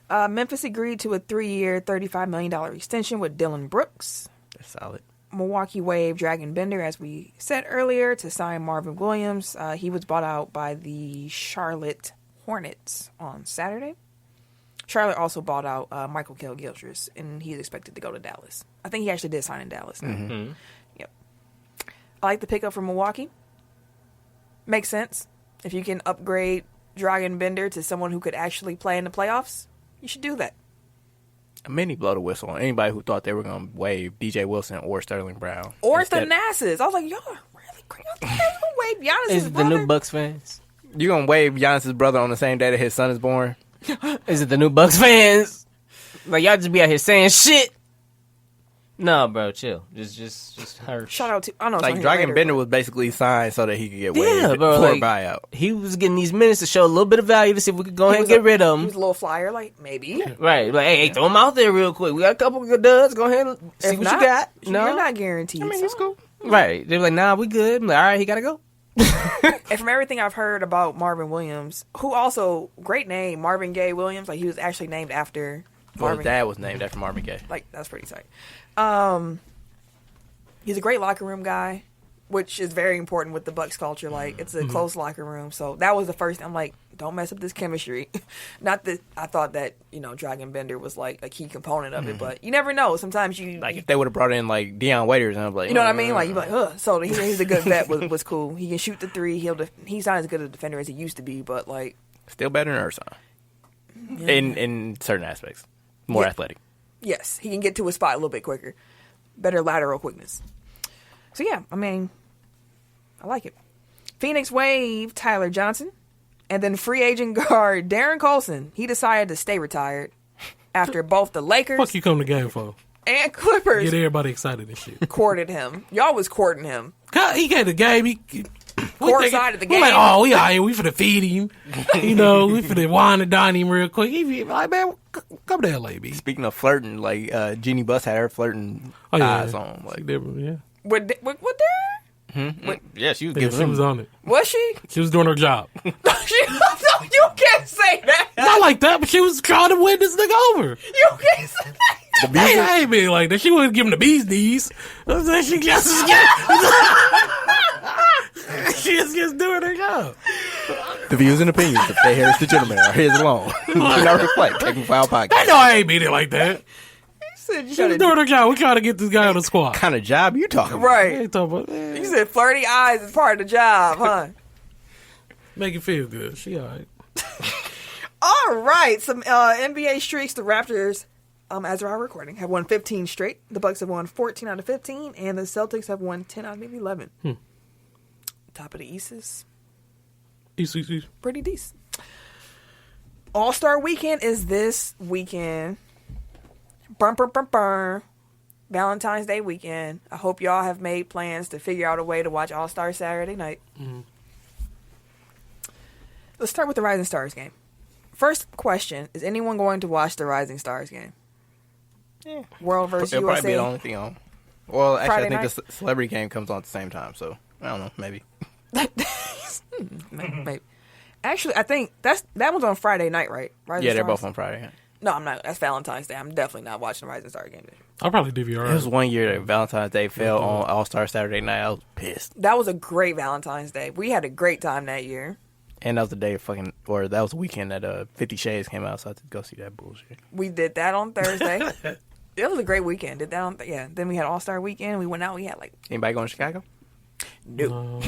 Memphis agreed to a 3-year, $35 million extension with Dylan Brooks. That's solid. Milwaukee waived Dragon Bender, as we said earlier, to sign Marvin Williams. He was bought out by the Charlotte Hornets on Saturday. Charlotte also bought out Michael Gilchrist, and he's expected to go to Dallas. I think he actually did sign in Dallas. Yep. I like the pickup from Milwaukee. Makes sense. If you can upgrade Dragon Bender to someone who could actually play in the playoffs, you should do that. Many blow the whistle on anybody who thought they were going to waive DJ Wilson or Sterling Brown. Or Thanasis. I was like, y'all are really crazy. I thought they were going to waive Giannis' Is it the brother. new Bucks fans? You going to waive Giannis' brother on the same day that his son is born? Is it the new Bucks fans? Like, y'all just be out here saying shit. No, bro, chill. Just her. Shout out to... I know it's on Like, here Dragon later, Bender but- was basically signed so that he could get Yeah, waived bro. for Like, a buyout. he was getting these minutes to show a little bit of value to see if we could go ahead and was get rid of He him. was a little flyer, like, maybe. Right. Like, hey, throw him out there real quick. We got a couple good duds. Go ahead and see If what not, you got. You're No? not guaranteed. I mean, it's cool. Right. They're like, nah, we good. I'm like, all right, he got to go. And from everything I've heard about Marvin Williams, who also, great name, Marvin Gaye Williams, like, he was actually named after Well, Marvin. his dad was named after Marvin Gaye. Like, that's pretty tight. He's a great locker room guy, which is very important with the Bucks culture. Like, it's a close locker room. So that was the first thing. I'm like, don't mess up this chemistry. Not that I thought that, Dragon Bender was like a key component of it, but you never know. Sometimes Like, if they would have brought in, like, Deion Waiters, and I'm like... you know what I mean? Like, you're like, ugh. So he's a good vet was cool. He can shoot the three. He's not as good a defender as he used to be, but like... Still better than Ersan. In certain aspects. More athletic. Yes, he can get to his spot a little bit quicker. Better lateral quickness. So, yeah, I mean, I like it. Phoenix waived Tyler Johnson. And then free agent guard Darren Colson, he decided to stay retired after both the Lakers Fuck you come to the game for? and Clippers Get everybody excited and shit. courted him. Y'all was courting him. God, he came to the game. Courtside at the We like, game. oh, we out here. We finna feed him. We finna wine and dine him real quick. He be like, man, come to L.A., B. Speaking of flirting, like, Jeannie Buss had her flirting eyes on. Like, Yeah. With Darren? yeah, she was Yeah, giving she him... was on it. Was she? She was doing her job. You can't say that. Not like that, but she was trying to win this nigga over. You can't say that. Hey, I ain't been like that. She wasn't giving the bees knees. I'm saying she just she just gets doing her job. The views and opinions of Faye Harris the gentleman are his alone. Do not reflect Taking Foul I Podcast. know I ain't been it like that. Said you She was gotta- doing her job. We trying to get this guy on the squad. What kind of job you talking about? I Right. ain't talking about You said flirty eyes is part of the job, huh? Make it feel good. She all right. All right, some NBA streaks. The Raptors, as of our recording, have won 15 straight. The Bucks have won 14 out of 15, and the Celtics have won 10 out of maybe 11. Top of the East is Easy. pretty decent. All-Star Weekend is this weekend. Valentine's Day weekend. I hope y'all have made plans to figure out a way to watch All-Star Saturday night. Let's start with the Rising Stars game. First question, is anyone going to watch the Rising Stars game? Yeah. World versus It'll probably be USA. the only thing on. Well, actually, Friday I think night? the celebrity game comes on at the same time, so I don't know, maybe. Maybe. Actually, I think that one's on Friday night, right? Rising Yeah, they're Stars? both on Friday. No, I'm not. That's Valentine's Day. I'm definitely not watching the Rising Star game. I'll probably DVR. It was one year that Valentine's Day fell on All-Star Saturday night. I was pissed. That was a great Valentine's Day. We had a great time that year. And that was the day that was the weekend that 50 Shades came out, so I had to go see that bullshit. We did that on Thursday. It was a great weekend. Did that on Then we had All Star Weekend. We went out. We had like Anybody going to Chicago? no.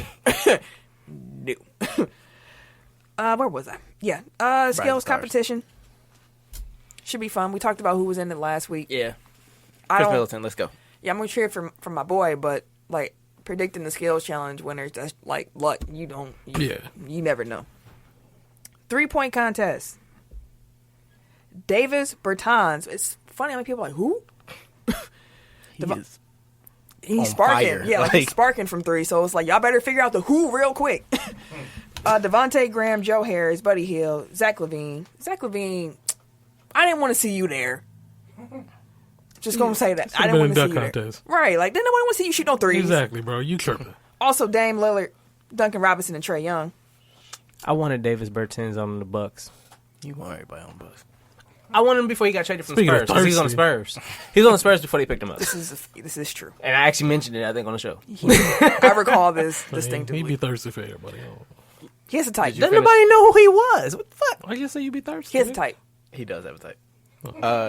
Where was I? Yeah. Skills Stars. competition. Should be fun. We talked about who was in it last week. Yeah. I Chris don't. Middleton, let's go. Yeah, I'm gonna cheer for my boy, but like predicting the skills challenge winners, that's like luck. You never know. 3-point contest. Davis Bertans. It's funny how many people are like, who? He's sparking. fire. Yeah, he's sparking from 3. So it's like, y'all better figure out the who real quick. Devontae Graham, Joe Harris, Buddy Hield, Zach LaVine. Zach LaVine, I didn't want to see you there. Just gonna say that. I didn't want to see you contest. There. Right, like, didn't nobody want to see you shoot no threes. Exactly, bro. You tripping. Also, Dame Lillard, Duncan Robinson, and Trae Young. I wanted Davis Bertans on the Bucks. You want everybody on the Bucks. I wanted him before he got traded from Speaking the Spurs. 'Cause he's on the Spurs. He was on the Spurs before they picked him up. This is true. And I actually mentioned it, I think, on the show. I recall this distinctively. He'd be thirsty for everybody. He has a type. Doesn't nobody know who he was? What the fuck? I guess say you'd be thirsty. He has a type. He does have a type.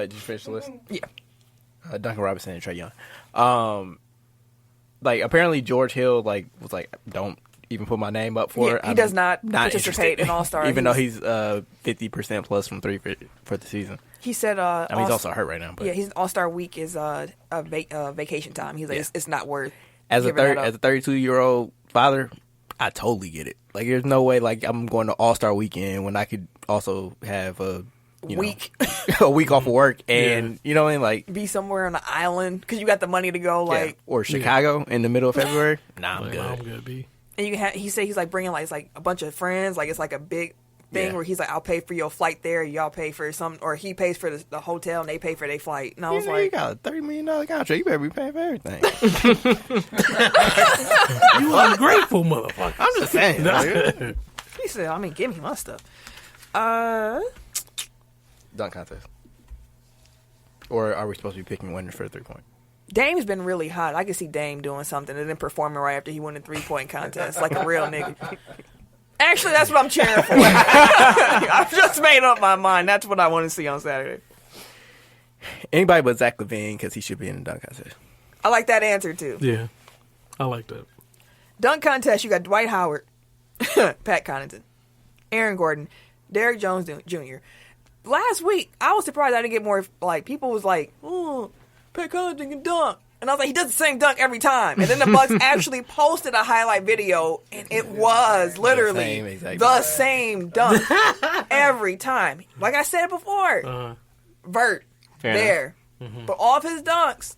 Did you finish the list? Yeah. Duncan Robinson and Trae Young. Like, apparently George Hill was like, don't even put my name up for it. He does not interested. participate in All-Star. Even though he's 50% plus from 3 for the season. He said, I mean, he's also hurt right now. But yeah, his All-Star week is vacation time. He's like, it's not worth as a giving that up. 32-year-old father, I totally get it. Like, there's no way like I'm going to All-Star weekend when I could also have a week off of work and you know what I mean, like be somewhere on an island because you got the money to go, like or Chicago in the middle of February. Nah, I'm good. I'm good, B. And you can he said he's like bringing like it's like a bunch of friends, like it's like a big thing where he's like, I'll pay for your flight there, y'all pay for some, or he pays for the hotel and they pay for their flight. And I was like, you got a $30 million contract, you better be paying for everything. You ungrateful motherfucker. I'm just saying. he said, I mean, give me my stuff. Dunk contest. Or are we supposed to be picking winners for a 3-point? Dame's been really hot. I could see Dame doing something and then performing right after he won the 3-point contest like a real nigga. Actually, that's what I'm cheering for. I've just made up my mind. That's what I want to see on Saturday. Anybody but Zach LaVine, because he should be in the dunk contest. I like that answer, too. Yeah, I like that. Dunk contest, you got Dwight Howard, Pat Connaughton, Aaron Gordon, Derrick Jones Jr. Last week, I was surprised I didn't get more, like, people was like, oh, Pat Connaughton can dunk. And I was like, he does the same dunk every time. And then the Bucks actually posted a highlight video, and it was literally the same dunk every time. Like I said before, Vert, there. Mm-hmm. But all of his dunks,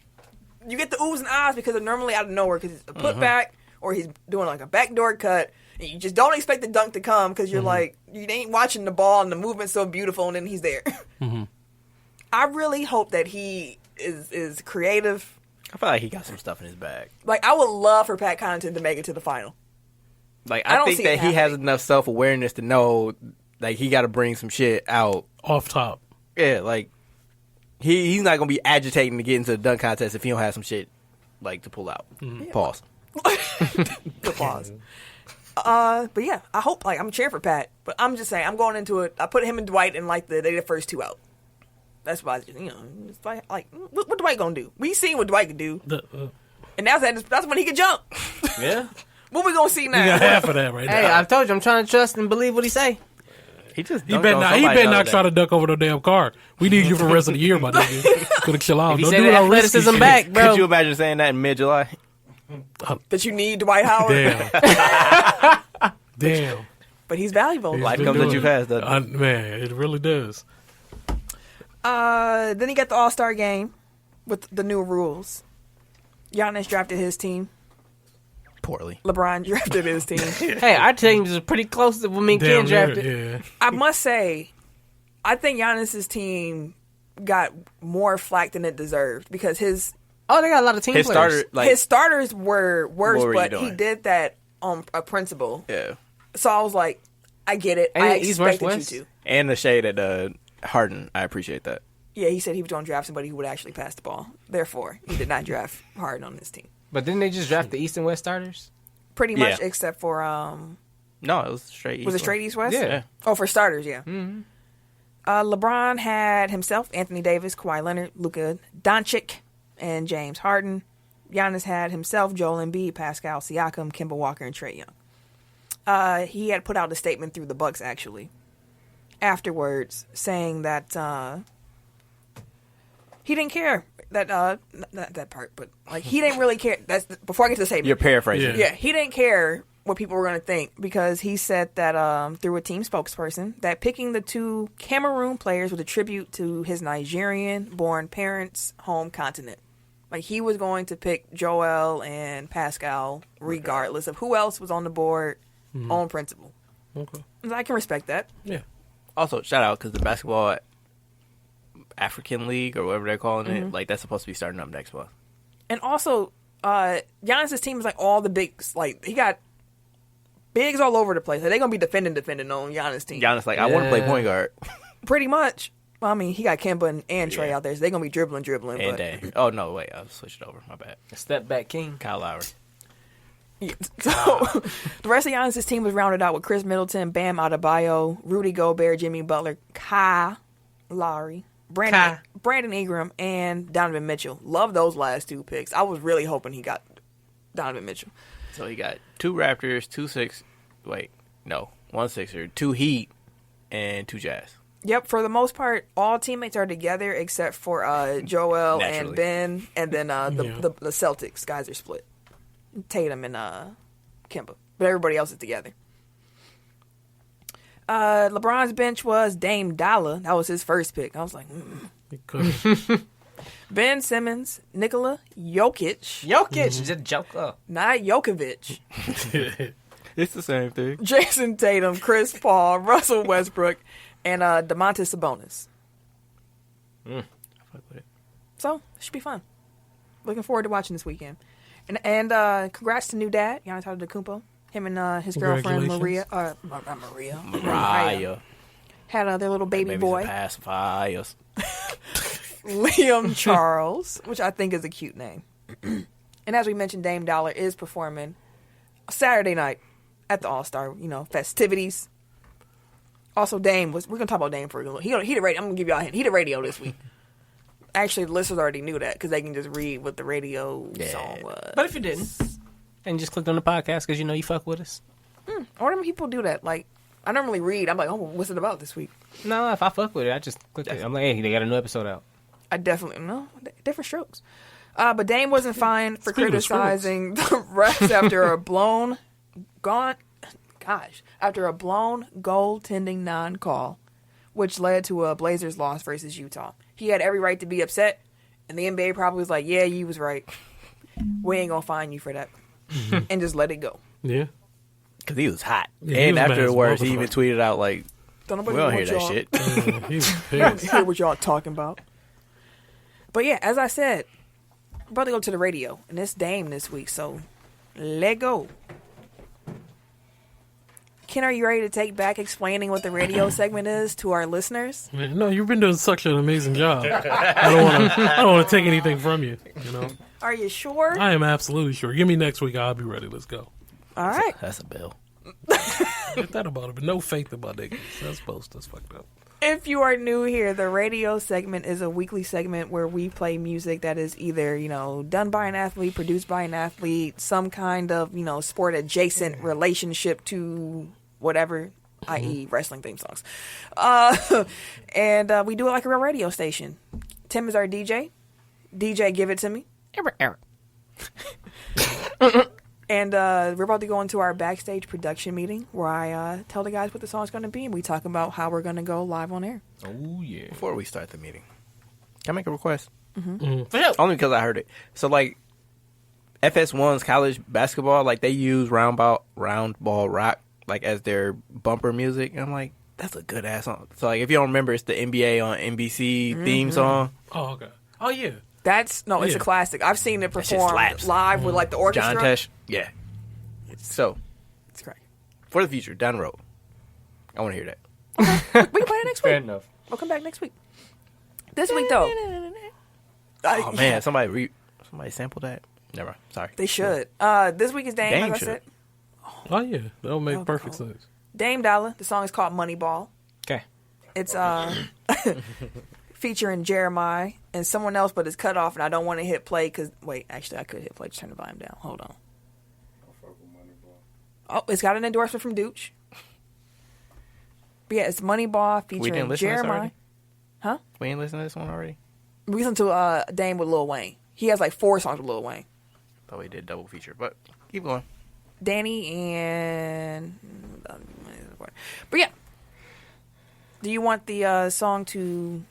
you get the oohs and ahs because they're normally out of nowhere because it's a putback or he's doing like a backdoor cut. And you just don't expect the dunk to come because you're like, you ain't watching the ball and the movement's so beautiful and then he's there. I really hope that he is creative. I feel like he got some stuff in his bag. Like, I would love for Pat Connaughton to make it to the final. Like, I think that he has enough self-awareness to know, like, he got to bring some shit out. Off top. Yeah, like, he's not going to be agitating to get into the dunk contest if he don't have some shit, like, to pull out. Pause. Good pause. But yeah, I hope, like, I'm cheering for Pat. But I'm just saying, I'm going into it. I put him and Dwight in, like, they the first 2 out. That's why, it's like, what Dwight gonna do? We seen what Dwight can do, and that's when he can jump. Yeah. What we gonna see now? You got half of that right now. Hey, I've told you, I'm trying to trust and believe what he say. He better not try to duck over the damn car. We need you for the rest of the year, my nigga. Gonna chill out. If he Don't said do that no risky athleticism shit. back, bro. Could you imagine saying that in mid-July? That you need Dwight Howard. Damn. But he's valuable. Life comes at you fast, doesn't it? Man, it really does. Then he got the All-Star game with the new rules. Giannis drafted his team. Poorly. LeBron drafted his team. Hey, our teams is pretty close to when me and Ken drafted. Yeah. I must say, I think Giannis's team got more flack than it deserved because his Oh, they got a lot of team players. his starters were worse, what were you but he doing? did that on a principle. Yeah. So I was like, I get it. And I East, expected West, you to. And the shade at Harden. I appreciate that. Yeah, he said he was going to draft somebody who would actually pass the ball. Therefore, he did not draft Harden on his team. But didn't they just draft the East and West starters? Pretty much, Yeah. except for No, it was straight East. was it straight East West? Yeah. Oh, for starters, yeah. Mm-hmm. LeBron had himself Anthony Davis, Kawhi Leonard, Luka Doncic, and James Harden. Giannis had himself Joel Embiid, Pascal Siakam, Kemba Walker, and Trae Young. He had put out a statement through the Bucks actually afterwards, saying that he didn't care that not that part, but like he didn't really care. That's before I get to the statement. You're paraphrasing. Yeah, he didn't care what people were going to think because he said that through a team spokesperson that picking the two Cameroon players was a tribute to his Nigerian-born parents' home continent. Like he was going to pick Joel and Pascal regardless of who else was on the board on principle. Okay. I can respect that. Yeah. Also, shout out because the basketball African League or whatever they're calling it, like that's supposed to be starting up next month. And also, Giannis' team is like all the bigs. Like he got bigs all over the place. Like, they're gonna be defending on Giannis' team. Giannis like, I want to play point guard. Pretty much. I mean, he got Kemba and Trey out there, so they're gonna be dribbling. And Dame. Oh no, wait, I switched it over. My bad. Step back king. Kyle Lowry. Yeah. So the rest of Giannis' team was rounded out with Chris Middleton, Bam Adebayo, Rudy Gobert, Jimmy Butler, Kyle Lowry, Brandon Ingram, and Donovan Mitchell. Love those last two picks. I was really hoping he got Donovan Mitchell. So he got 2 Raptors, 1 Sixer, 2 Heat, and 2 Jazz. Yep, for the most part, all teammates are together except for Joel and Ben, and then the Celtics guys are split. Tatum and Kemba, but everybody else is together. LeBron's bench was Dame Dollar. That was his first pick. I was like, Ben Simmons, Nikola Jokic, just joke up. not Jokovic, It's the same thing. Jason Tatum, Chris Paul, Russell Westbrook, and Domantas Sabonis. I fuck with it. So it should be fun. Looking forward to watching this weekend. And congrats to new dad, Giannis Antetokounmpo. Him and his girlfriend Maria, not Maria, Mariah. had their little baby Baby's boy, pacifiers. Liam Charles, which I think is a cute name. And as we mentioned, Dame Dollar is performing Saturday night at the All-Star, festivities. Also, Dame we're going to talk about Dame for a little. He the radio. I'm going to give y'all a hint. He the radio this week. Actually, the listeners already knew that because they can just read what the radio song was. But if you didn't, and you just clicked on the podcast because you fuck with us. Or do people do that? Like, I normally read. I'm like, oh, what's it about this week? No, if I fuck with it, I just click it. I'm like, hey, they got a new episode out. I definitely no different strokes. But Dame wasn't fined for criticizing the refs after a blown goaltending non-call, which led to a Blazers loss versus Utah. He had every right to be upset, and the NBA probably was like, "Yeah, you was right. We ain't gonna fine you for that," and just let it go. Yeah. Because he was hot. Yeah, and he was afterwards, mad he as even tweeted out, like, Don't we nobody don't want hear that y'all. shit. He was I don't pissed. hear what y'all talking about. But yeah, as I said, we're about to go to the radio, and it's Dame this week, so let go. Ken, are you ready to take back explaining what the radio segment is to our listeners? Man, no, you've been doing such an amazing job. I don't want to take anything from you. Are you sure? I am absolutely sure. Give me next week. I'll be ready. Let's go. All right. That's a bill. Get that about it, but no faith about that. That's fucked up. If you are new here, the radio segment is a weekly segment where we play music that is either, done by an athlete, produced by an athlete, some kind of, sport adjacent relationship to whatever, i.e. wrestling theme songs. And we do it like a real radio station. Tim is our DJ. DJ, give it to me. Eric. And we're about to go into our backstage production meeting where I tell the guys what the song's going to be, and we talk about how we're going to go live on air. Oh, yeah. Before we start the meeting, can I make a request? For sure. Only because I heard it. So, like, FS1's college basketball, like, they use round ball rock, like, as their bumper music. And I'm like, that's a good ass song. So, like, if you don't remember, it's the NBA on NBC theme song. Oh, okay. Oh, yeah. It's a classic. I've seen it That shit performed slaps. live with like the orchestra. John Tesh. Yeah. So, It's great. for the future, down the road, I want to hear that. We can play it next Fair week. enough. We'll come back next week. This week though, Oh, man. Somebody sampled that? Never mind. Sorry. they should. This week is Dame. Dame Like I should. said, Oh, yeah. That'll make Oh, perfect cool. sense. Dame Dollar. The song is called Moneyball. Okay. It's featuring Jeremiah and someone else, but it's cut off, and I don't want to hit play because actually I could hit play. Just turn the volume down. Hold on. Oh, it's got an endorsement from Dooch. But yeah, it's Moneyball We featuring didn't listen to this Jeremiah. already? Huh? We ain't listened to this one already? We listened to Dame with Lil Wayne. He has like 4 songs with Lil Wayne. Thought we did double feature, but keep going. Danny and... But yeah. Do you want the song to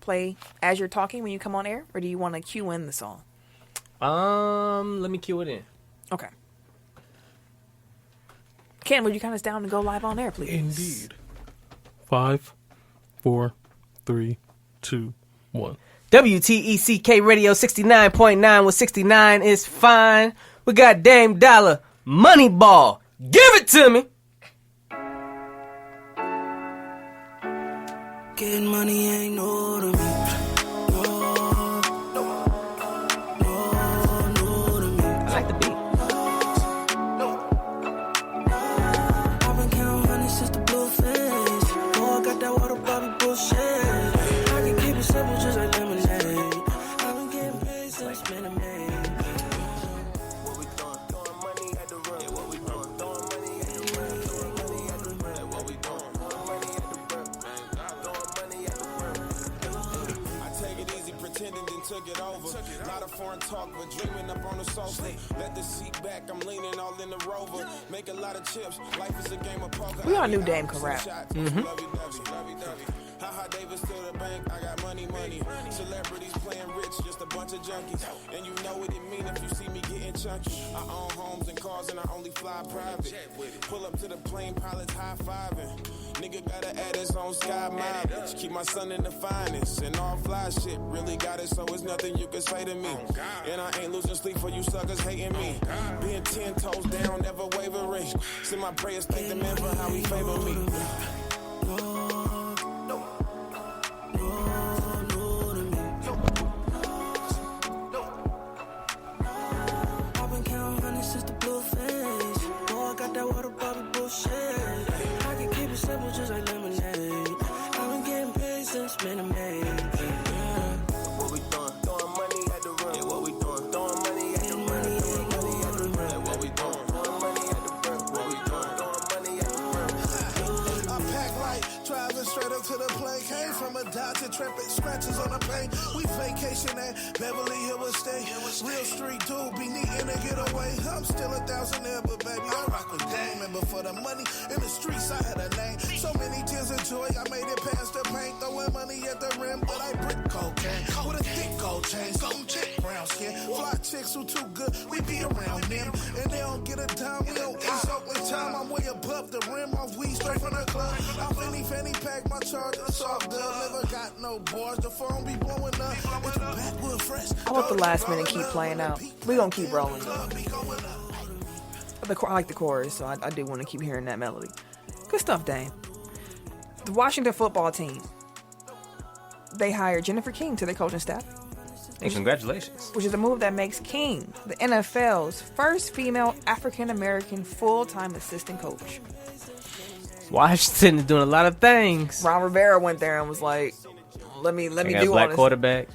play as you're talking when you come on air? Or do you want to cue in the song? Let me cue it in. Okay. Ken, would you count us down to go live on air, please? Indeed. 5, 4, 3, 2, 1. WTECK Radio 69.9 with 69 is fine. We got Dame Dollar, Moneyball. Give it to me. Getting money ain't no to me. No to me. I like the beat. I've been counting honey since the blue face. Oh, I got that water bottle bullshit. I can keep it simple just like lemonade. I've been getting paid since minute made. What we doing? Throwing money at the room. Yeah, what we doing? Throwing money at the room. Throwing money at the room. Yeah, what we doing? Throwing money at the room. Throwing money at the room. I take it easy, pretending then took it over. Lot of foreign talk, but dreaming up on the sofa. Let the seat back, I'm leaning all in the Rover. Make a lot of chips, life is a game of poker. We all knew Dame could rap. Haha, Davis to the bank, I got money. Celebrities playing rich, just a bunch of junkies. And you know what it mean if you see me getting chunky. I own homes and cars and I only fly private. Pull up to the plane, pilots high-fiving. Nigga gotta add his own sky mileage. Keep my son in the finest. And all fly shit, really got it, so it's nothing you can say to me. And I ain't losing sleep for you suckers hating me. Being 10 toes down, never wavering. Send my prayers, thank the man for how he favor me. I've been counting honey since the blue face. Oh, I got that water bottle bullshit. I can keep it simple just like lemonade. I've been getting paid since minute made. What we doing? Throwing money at the room. Yeah, what we doing? Throwing money at the room. Throwing money at the room. Yeah, what we doing? Throwing money at the room. What we doing? Throwing money at the room. I pack light, driving straight up to the plane. Came from a Dodge Intrepid, scratches on the paint. We vacation at Beverly Hills State. Real street dude, be needing to get away. I'm still 1,000 there, but baby, I rock with Dame. And before the money in the streets, I had a name. So many tears of joy, I made it past the paint. Throwing money at the rim, but I brick cocaine. With a thick gold chain, something chick, brown skin. Fly chicks who too good, we be around them. And they don't get a dime, we don't insult with time. I'm way above the rim, off weed straight from the club. I'm fanny pack, my charger, soft dub. Never got no bars, the phone be blowing up. It's backwood fresh. I want the last minute keep playing out. We gonna keep rolling though. I like the chorus, so I do want to keep hearing that melody. Good stuff, Dame. The Washington football team, they hired Jennifer King to their coaching staff, And congratulations. which is a move that makes King the NFL's first female African-American full-time assistant coach. Washington is doing a lot of things. Ron Rivera went there and was like, let me They do got a all black this. quarterback.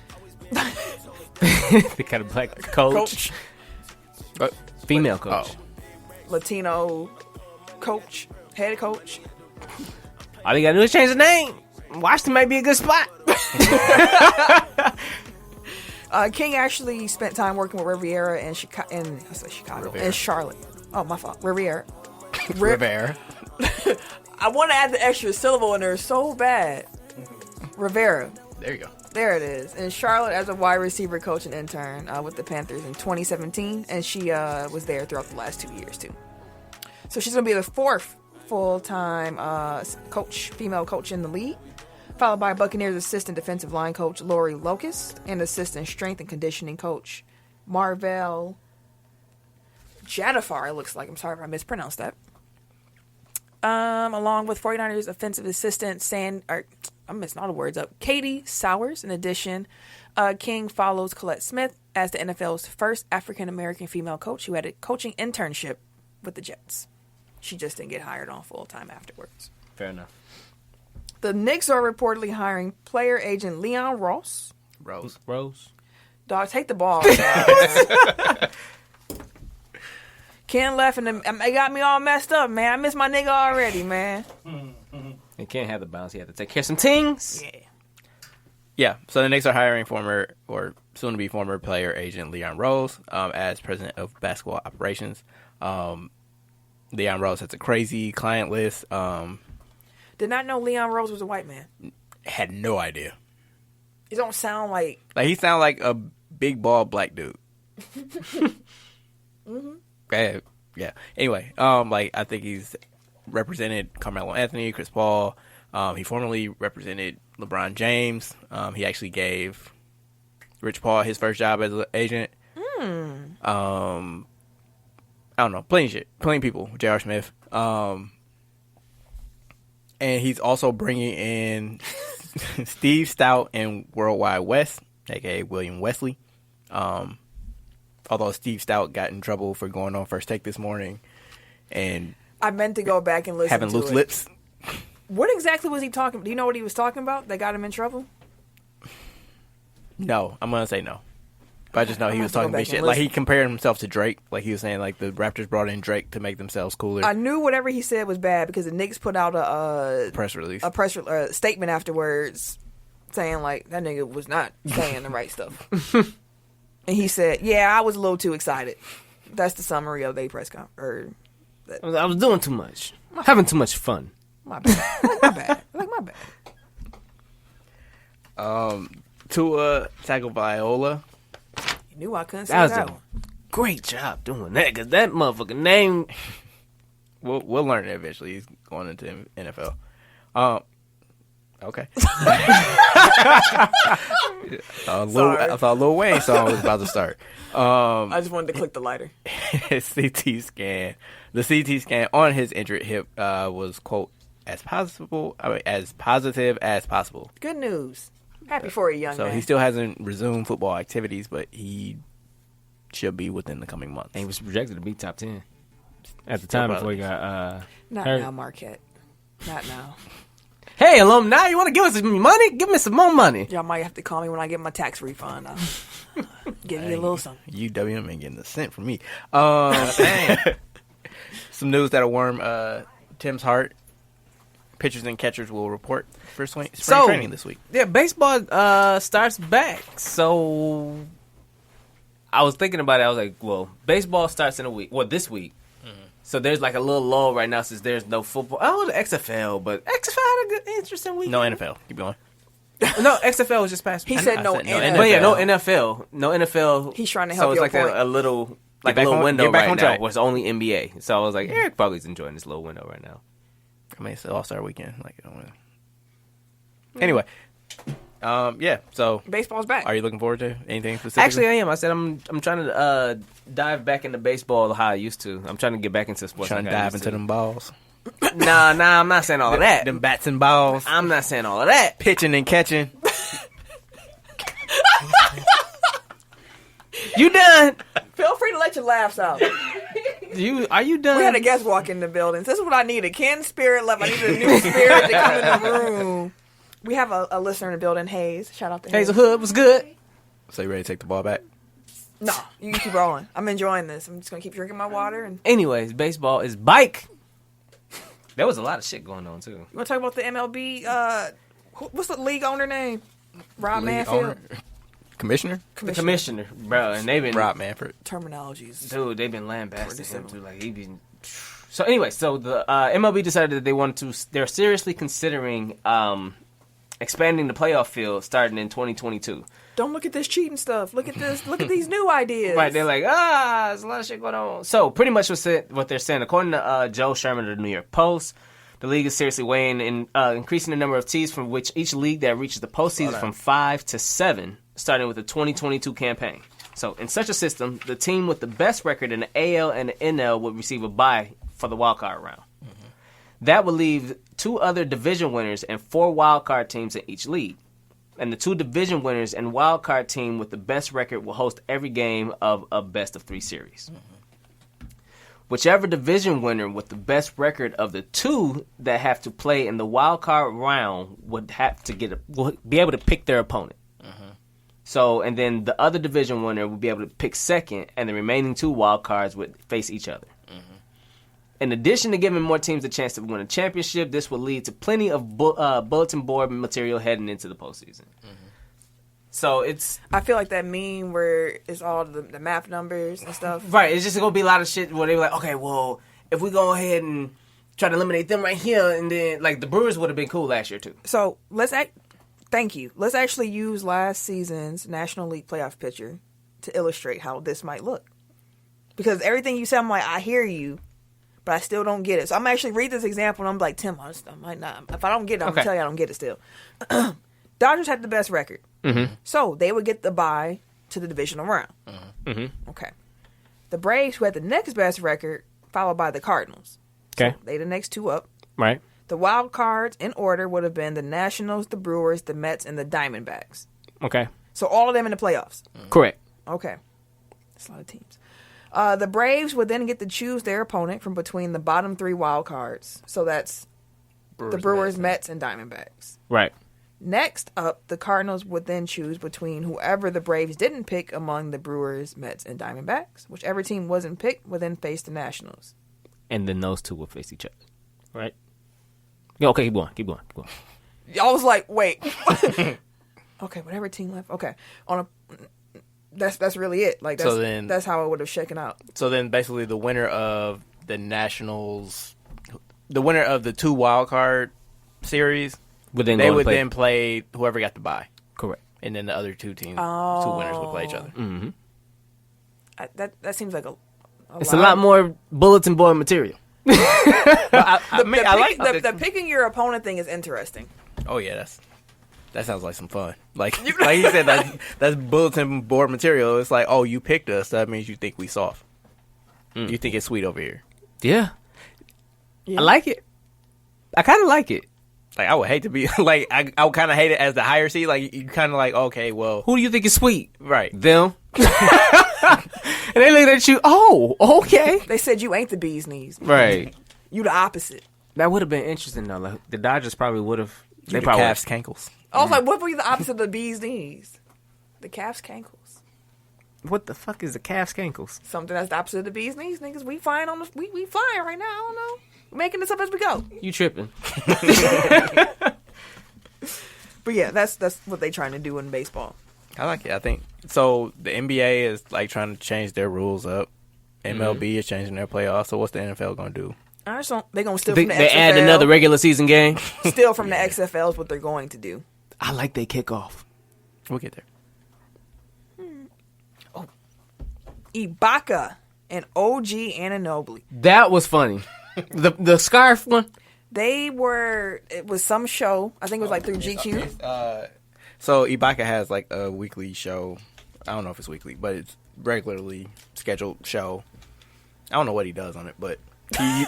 They got a black coach. Female coach. Latino coach, head coach. All you gotta do is change the name. Washington might be a good spot. King actually spent time working with Riviera and Chicago and Charlotte. Oh, my fault. Riviera. Rivera. I want to add the extra syllable in there so bad. Rivera. There you go. There it is. And Charlotte as a wide receiver coach and intern with the Panthers in 2017. And she was there throughout the last 2 years, too. So she's going to be the fourth full-time female coach in the league, followed by Buccaneers assistant defensive line coach Lori Locust and assistant strength and conditioning coach Marvell Jadafar, it looks like. I'm sorry if I mispronounced that. Along with 49ers offensive assistant I'm messing all the words up, Katie Sowers. In addition, King follows Colette Smith as the NFL's first African-American female coach who had a coaching internship with the Jets. She just didn't get hired on full-time afterwards. Fair enough. The Knicks are reportedly hiring player agent Leon Ross. Rose. Dog, take the ball. Dog. Ken left and it got me all messed up, man. I miss my nigga already, man. He can't have the bounce. He had to take care of some things. Yeah. Yeah, so the Knicks are hiring former or soon-to-be former player agent Leon Rose as president of basketball operations. Leon Rose has a crazy client list. Did not know Leon Rose was a white man. Had no idea. It don't sound like... Like, he sound like a big, bald black dude. Mm-hmm. Yeah. Anyway, I think he's represented Carmelo Anthony, Chris Paul. He formerly represented LeBron James. He actually gave Rich Paul his first job as an agent. I don't know. Plenty of shit. Plenty of people. J.R. Smith. And he's also bringing in Steve Stout and Worldwide West, a.k.a. William Wesley. Although Steve Stout got in trouble for going on First Take this morning and I meant to go back and listen having to loose it. lips. What exactly was he talking? Do you know what he was talking about that got him in trouble? No, I'm gonna say no. But I just know he I'm was gonna have to talking go big back shit. and Like, he listen. compared himself to Drake. Like, he was saying, like, the Raptors brought in Drake to make themselves cooler. I knew whatever he said was bad because the Knicks put out a Press release. statement afterwards saying like that nigga was not saying the right stuff. And he said, "Yeah, I was a little too excited." That's the summary of the press conference. I was doing too much, having too much fun. My bad. My bad. My bad. Tua Tagovailoa. You knew I couldn't say That was that a one. great job doing that because that motherfucking name. We'll learn it eventually. He's going into NFL. Okay. I thought Lil Wayne song was about to start. I just wanted to click the lighter. His CT scan. The CT scan on his injured hip was, quote, as positive as possible. Good news. Happy for a young So man. he still hasn't resumed football activities, but he should be within the coming months. And he was projected to be top 10 at the time before he got Not hurt. now, Marquette. Not now. Hey, alumni, you want to give us some money? Give me some more money. Y'all might have to call me when I get my tax refund. I'll give you a little something. UWM ain't getting a cent from me. Some news that'll warm Tim's heart. Pitchers and catchers will report for spring training this week. Yeah, baseball starts back. So I was thinking about it. I was like, well, baseball starts in a week. Well, this week. So there's like a little lull right now since there's no football. Oh, the XFL, but XFL had a good, interesting week. No NFL. Keep going. No, XFL was just past. He said no said no NFL. But yeah, no NFL. No NFL. He's trying to help So it's your like point. a little Get back window on right now track. where it's only NBA. So I was like, Eric probably is enjoying this little window right now. I mean, it's the All-Star weekend. Like, I don't know. Anyway, yeah. So, Baseball's back. are you looking forward to anything specific? Actually, I am. I said I'm trying to dive back into baseball how I used to. I'm trying to get back into sports. Trying to like I dive used into them balls, Nah, I'm not saying all of that. them bats and balls, I'm not saying all of that. pitching and catching. You done? Feel free to let your laughs out. Are you done? We had a guest walk in the building. This is what I needed. Ken Spirit left. I needed a new spirit to come in the room. We have a listener in the building, Hayes. Shout out to Hayes. Hazel Hood was good. So you ready to take the ball back? No, you can keep rolling. I'm enjoying this. I'm just going to keep drinking my water. And Anyways, baseball is bike. There was a lot of shit going on too. you want to talk about the MLB? What's the league owner name? Rob League Manfield. owner? Commissioner? The commissioner, bro, and they've been Rob Manfred. Terminologies. Dude, they've been lambasting Pretty him simple. too. Like he been. So anyway, so the MLB decided that they wanted to. They're seriously considering expanding the playoff field starting in 2022. Don't look at this cheating stuff. Look at this. Look at these new ideas. Right? They're like, there's a lot of shit going on. So pretty much what they're saying, according to Joe Sherman of the New York Post, the league is seriously weighing in increasing the number of teams from which each league that reaches the postseason from 5 to 7, starting with the 2022 campaign. So in such a system, the team with the best record in the AL and the NL would receive a bye for the wild card round. That would leave 2 other division winners and 4 wild card teams in each league. And the 2 division winners and wild card team with the best record will host every game of a best of 3 series. Whichever division winner with the best record of the 2 that have to play in the wild card round would have to will be able to pick their opponent. So, and then the other division winner would be able to pick second, and the remaining 2 wild cards would face each other. In addition to giving more teams a chance to win a championship, this will lead to plenty of bulletin board material heading into the postseason. So it's I feel like that meme where it's all the math numbers and stuff. right. It's just gonna be a lot of shit where they're like, okay, well, if we go ahead and try to eliminate them right here, and then like the Brewers would have been cool last year too. So thank you. Let's actually use last season's National League playoff picture to illustrate how this might look. Because everything you said, I'm like, I hear you, but I still don't get it. So I'm actually read this example, and I'm like, Tim, I might not. If I don't get it, I'm gonna tell you I don't get it still. Dodgers had the best record, so they would get the bye to the divisional round. Okay. The Braves, who had the next best record, followed by the Cardinals. Okay. So they the next two up. Right. The wild cards in order would have been the Nationals, the Brewers, the Mets, and the Diamondbacks. Okay. So all of them in the playoffs. Correct. Okay. That's a lot of teams. The Braves would then get to choose their opponent from between the bottom three wild cards. So that's the Brewers, Mets, and Diamondbacks. Right. Next up, the Cardinals would then choose between whoever the Braves didn't pick among the Brewers, Mets, and Diamondbacks. Whichever team wasn't picked would then face the Nationals. And then those two will face each other. Right. Yeah, okay, keep going. I was like, wait. Okay, whatever team left. Okay. That's really it. Like that's how it would have shaken out. So then basically the winner of the Nationals, the winner of the two wild card series, they would then play whoever got the bye. Correct. And then the other two teams, two winners would play each other. Mm-hmm. That seems like it's a lot more bulletin board material. The picking your opponent thing is interesting. Oh yeah, that sounds like some fun. Like you said, that's bulletin board material. It's like, oh, you picked us. That means you think we soft. You think it's sweet over here. Yeah. I like it. I kind of like it. Like I would hate to be like I would kind of hate it as the higher seed. Like you kind of like, okay, well, who do you think is sweet? Right, them. And they look at you. Oh, okay. They said you ain't the bee's knees. Right. You the opposite. That would have been interesting though. Like, the Dodgers probably would have. They probably calves cankles. I was like, what were you the opposite of the bee's knees? The calf's cankles. What the fuck is the calf's cankles? Something that's the opposite of the bee's knees, niggas. We flying on we flying right now. I don't know. We're making this up as we go. You tripping? But yeah, that's what they trying to do in baseball. I like it. I think so. The NBA is like trying to change their rules up. MLB is changing their playoffs. So what's the NFL gonna do? I just don't. They're gonna steal from the XFL. They add another regular season game. Steal from the XFL is what they're going to do. I like they kickoff. We'll get there. Oh, Ibaka and OG Anunoby. That was funny. The scarf one. It was some show. I think it was like through GQ. So Ibaka has like a weekly show. I don't know if it's weekly, but it's regularly scheduled show. I don't know what he does on it, but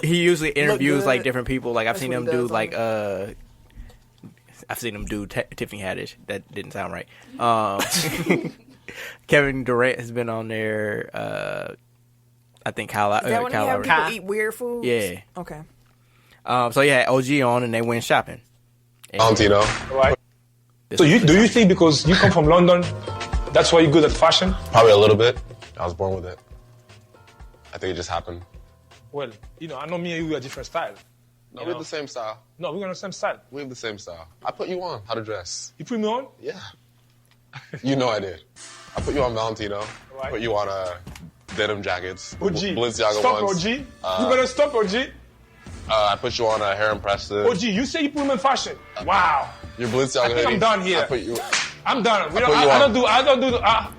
he usually interviews like different people. Like I've seen him do like I've seen him do Tiffany Haddish. That didn't sound right. Kevin Durant has been on there. I think Kyle. Is that when you have people eat weird food? Yeah. Okay. So yeah, OG on and they went shopping. Valentino. Right. So do you think because you come from London, that's why you're good at fashion? Probably a little bit. I was born with it. I think it just happened. Well, I know me and you are different styles. No, we have the same style. No, we're on the same style. We have the same style. I put you on how to dress. You put me on? Yeah. You know I did. I put you on Valentino. Right. I put you on denim jackets. OG. Balenciaga stop, ones. OG. You better stop, OG. I put you on hair and Preston. OG, you say you put me in fashion. Wow. Your Balenciaga I think I'm done here. I'm done.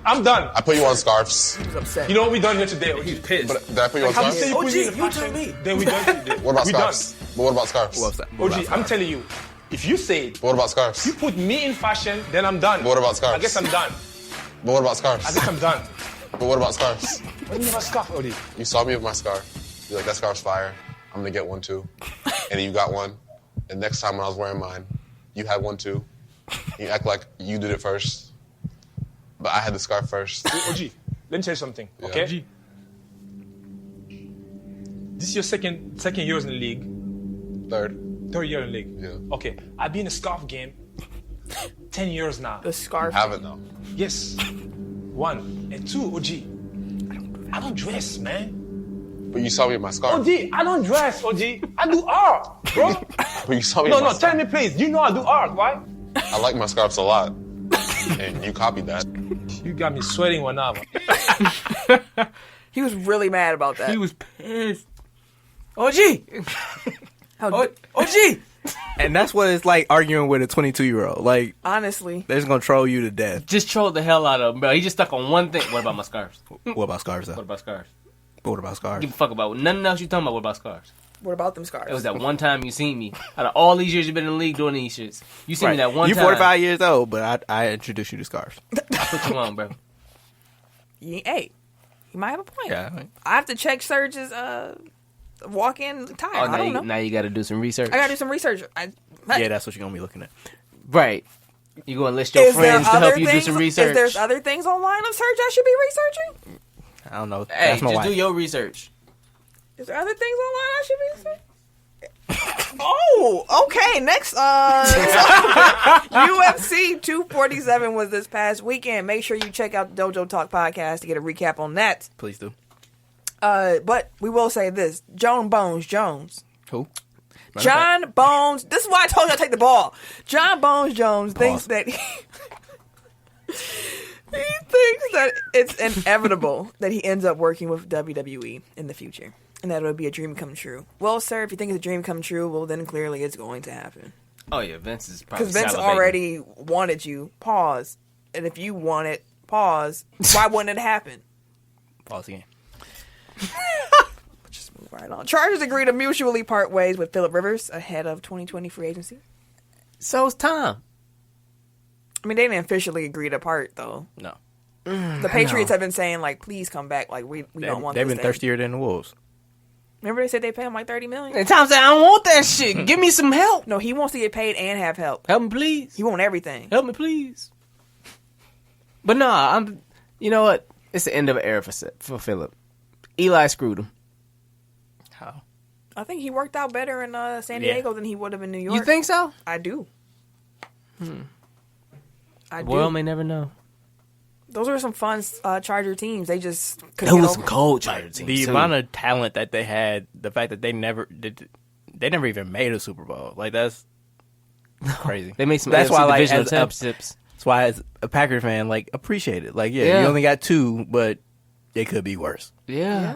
I'm done. I put you on scarves. He was upset. You know what we done here today? He's pissed. But did I put you on scarves? OG, you tell me. Then we done today. What about scarves? But what about scarves? OG, I'm telling you, if you say it. But what about scarves? You put me in fashion, then I'm done. But what about scarves? I guess I'm done. But what about scarves? I guess I'm done. But what about scarves? What do you mean about scarf, OG? You saw me with my scarf. You're like, that scarf's fire. I'm gonna get one too. And then you got one. And next time when I was wearing mine, you had one too. You act like you did it first. But I had the scarf first. OG, let me tell you something, okay? OG. This is your second year in the league. Third year in the league. Yeah. Okay, I've been in the scarf game 10 years now. The scarf? You haven't though. Yes. 1. And 2, OG. I don't dress, man. But you saw me with my scarf. OG, I don't dress, OG. I do art, bro. But you saw me No, with my scarf. tell me please. You know I do art, right? I like my scarves a lot. And you copied that. You got me sweating whenever. He was really mad about that. He was pissed. OG. OG. And that's what it's like arguing with a 22-year-old. Like, honestly, they're just gonna troll you to death. Just trolled the hell out of him, bro. He just stuck on one thing. What about my scars? What about scars, though? What about scars? What about scars? Give a fuck about nothing else you talking about. What about scars? what about them scars? It was that one time you seen me. Out of all these years you've been in the league doing these shits, you seen me that one You're time. You're 45 years old, but I introduced you to scars. I put you on, bro. Hey, you might have a point. Yeah. Right. I have to check Serge's walk-in tire. Oh, I don't know. Now you got to do some research. I got to do some research. Yeah, that's what you're gonna be looking at. Right. You going to list your friends to help you do some research? Is there other things online of Serge I should be researching? I don't know. Hey, that's my just wife. do your research. Is there other things online I should be researching? Oh, okay. Next, UFC 247 was this past weekend. Make sure you check out the Dojo Talk podcast to get a recap on that. Please do. But we will say this: John Bones Jones. Who? John Bones. This is why I told you to take the ball. John Bones Jones thinks that he thinks that it's inevitable that he ends up working with WWE in the future, and that it'll be a dream come true. Well, sir, if you think it's a dream come true, well, then clearly it's going to happen. Oh yeah, Vince is probably Because Vince salivating. already wanted you. Pause. And if you want it, pause. Why wouldn't it happen? Pause again. Just move right on. Chargers agree to mutually part ways with Phillip Rivers ahead of 2020 free agency. So it's time. I mean, they didn't officially agree to part, though. No. The Patriots have been saying, like, please come back. Like, we don't want They've this been thing. thirstier than the Wolves. Remember they said they pay him like $30 million? And Tom said, I don't want that shit. Give me some help. No, he wants to get paid and have help. Help me, please. He wants everything. Help me, please. But nah, you know what? It's the end of an era for Phillip. Eli screwed him. How? I think he worked out better in San Diego than he would have in New York. You think so? I do. I The do. world may never know. Those are some fun Charger teams. They just couldn't There get was over. some cold Charger teams. The too. amount of talent that they had, the fact that they never even made a Super Bowl. Like, that's crazy. They made some That's AFC why, like, divisional as championships. That's why, as a Packers fan, like, appreciate it. Like, yeah, you only got 2, but it could be worse. Yeah.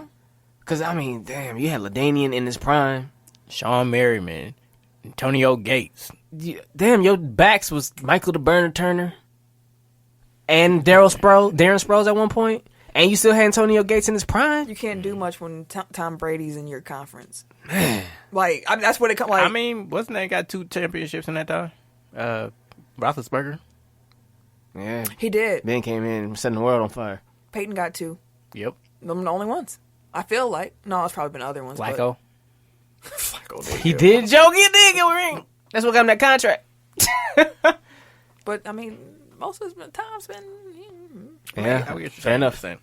Because, I mean, damn, you had LaDainian in his prime. Sean Merriman, Antonio Gates. Damn, your backs was Michael the Burner Turner and Darren Sproles at one point. And you still had Antonio Gates in his prime? You can't do much when Tom Brady's in your conference. Like, I mean, that's what it comes. Like, I mean, wasn't that got 2 championships in that time? Roethlisberger. Yeah. he did. Ben came in setting the world on fire. Peyton got 2. Yep. Them the only ones. I feel like. No, it's probably been other ones. Flacco. Flacco did. He did, Joe. He did get a ring. That's what got him that contract. But, I mean, most of his time's been... Yeah, fair enough. Eric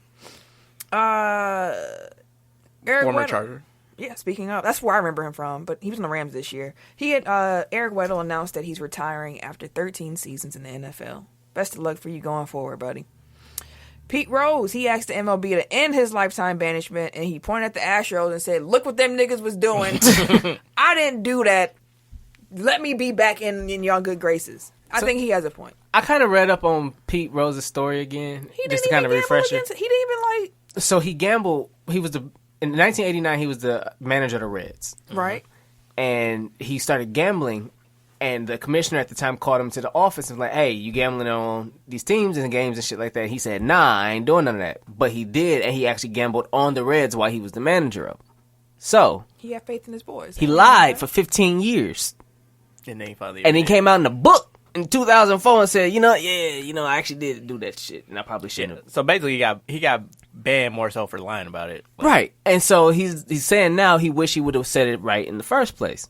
Former Weddle. Charger. Yeah, speaking of, that's where I remember him from, but he was in the Rams this year. He had Eric Weddle announced that he's retiring after 13 seasons in the NFL. Best of luck for you going forward, buddy. Pete Rose, he asked the MLB to end his lifetime banishment, and he pointed at the Astros and said, look what them niggas was doing. I didn't do that. Let me be back in y'all good graces. I think he has a point. I kind of read up on Pete Rose's story again, He just didn't to kind even of refresh gamble it. against, he didn't even like... So he gambled. He was in 1989. He was the manager of the Reds, Right. and he started gambling. And the commissioner at the time called him to the office and was like, "Hey, you gambling on these teams and games and shit like that?" He said, "Nah, I ain't doing none of that." But he did, and he actually gambled on the Reds while he was the manager of them. So He had faith in his boys. he lied for 15 years, And then he finally. and he came out in the book in 2004 and said, I actually did do that shit, and I probably shouldn't have." So basically, he got banned more so for lying about it. Like, Right. And so he's saying now he wish he would have said it right in the first place.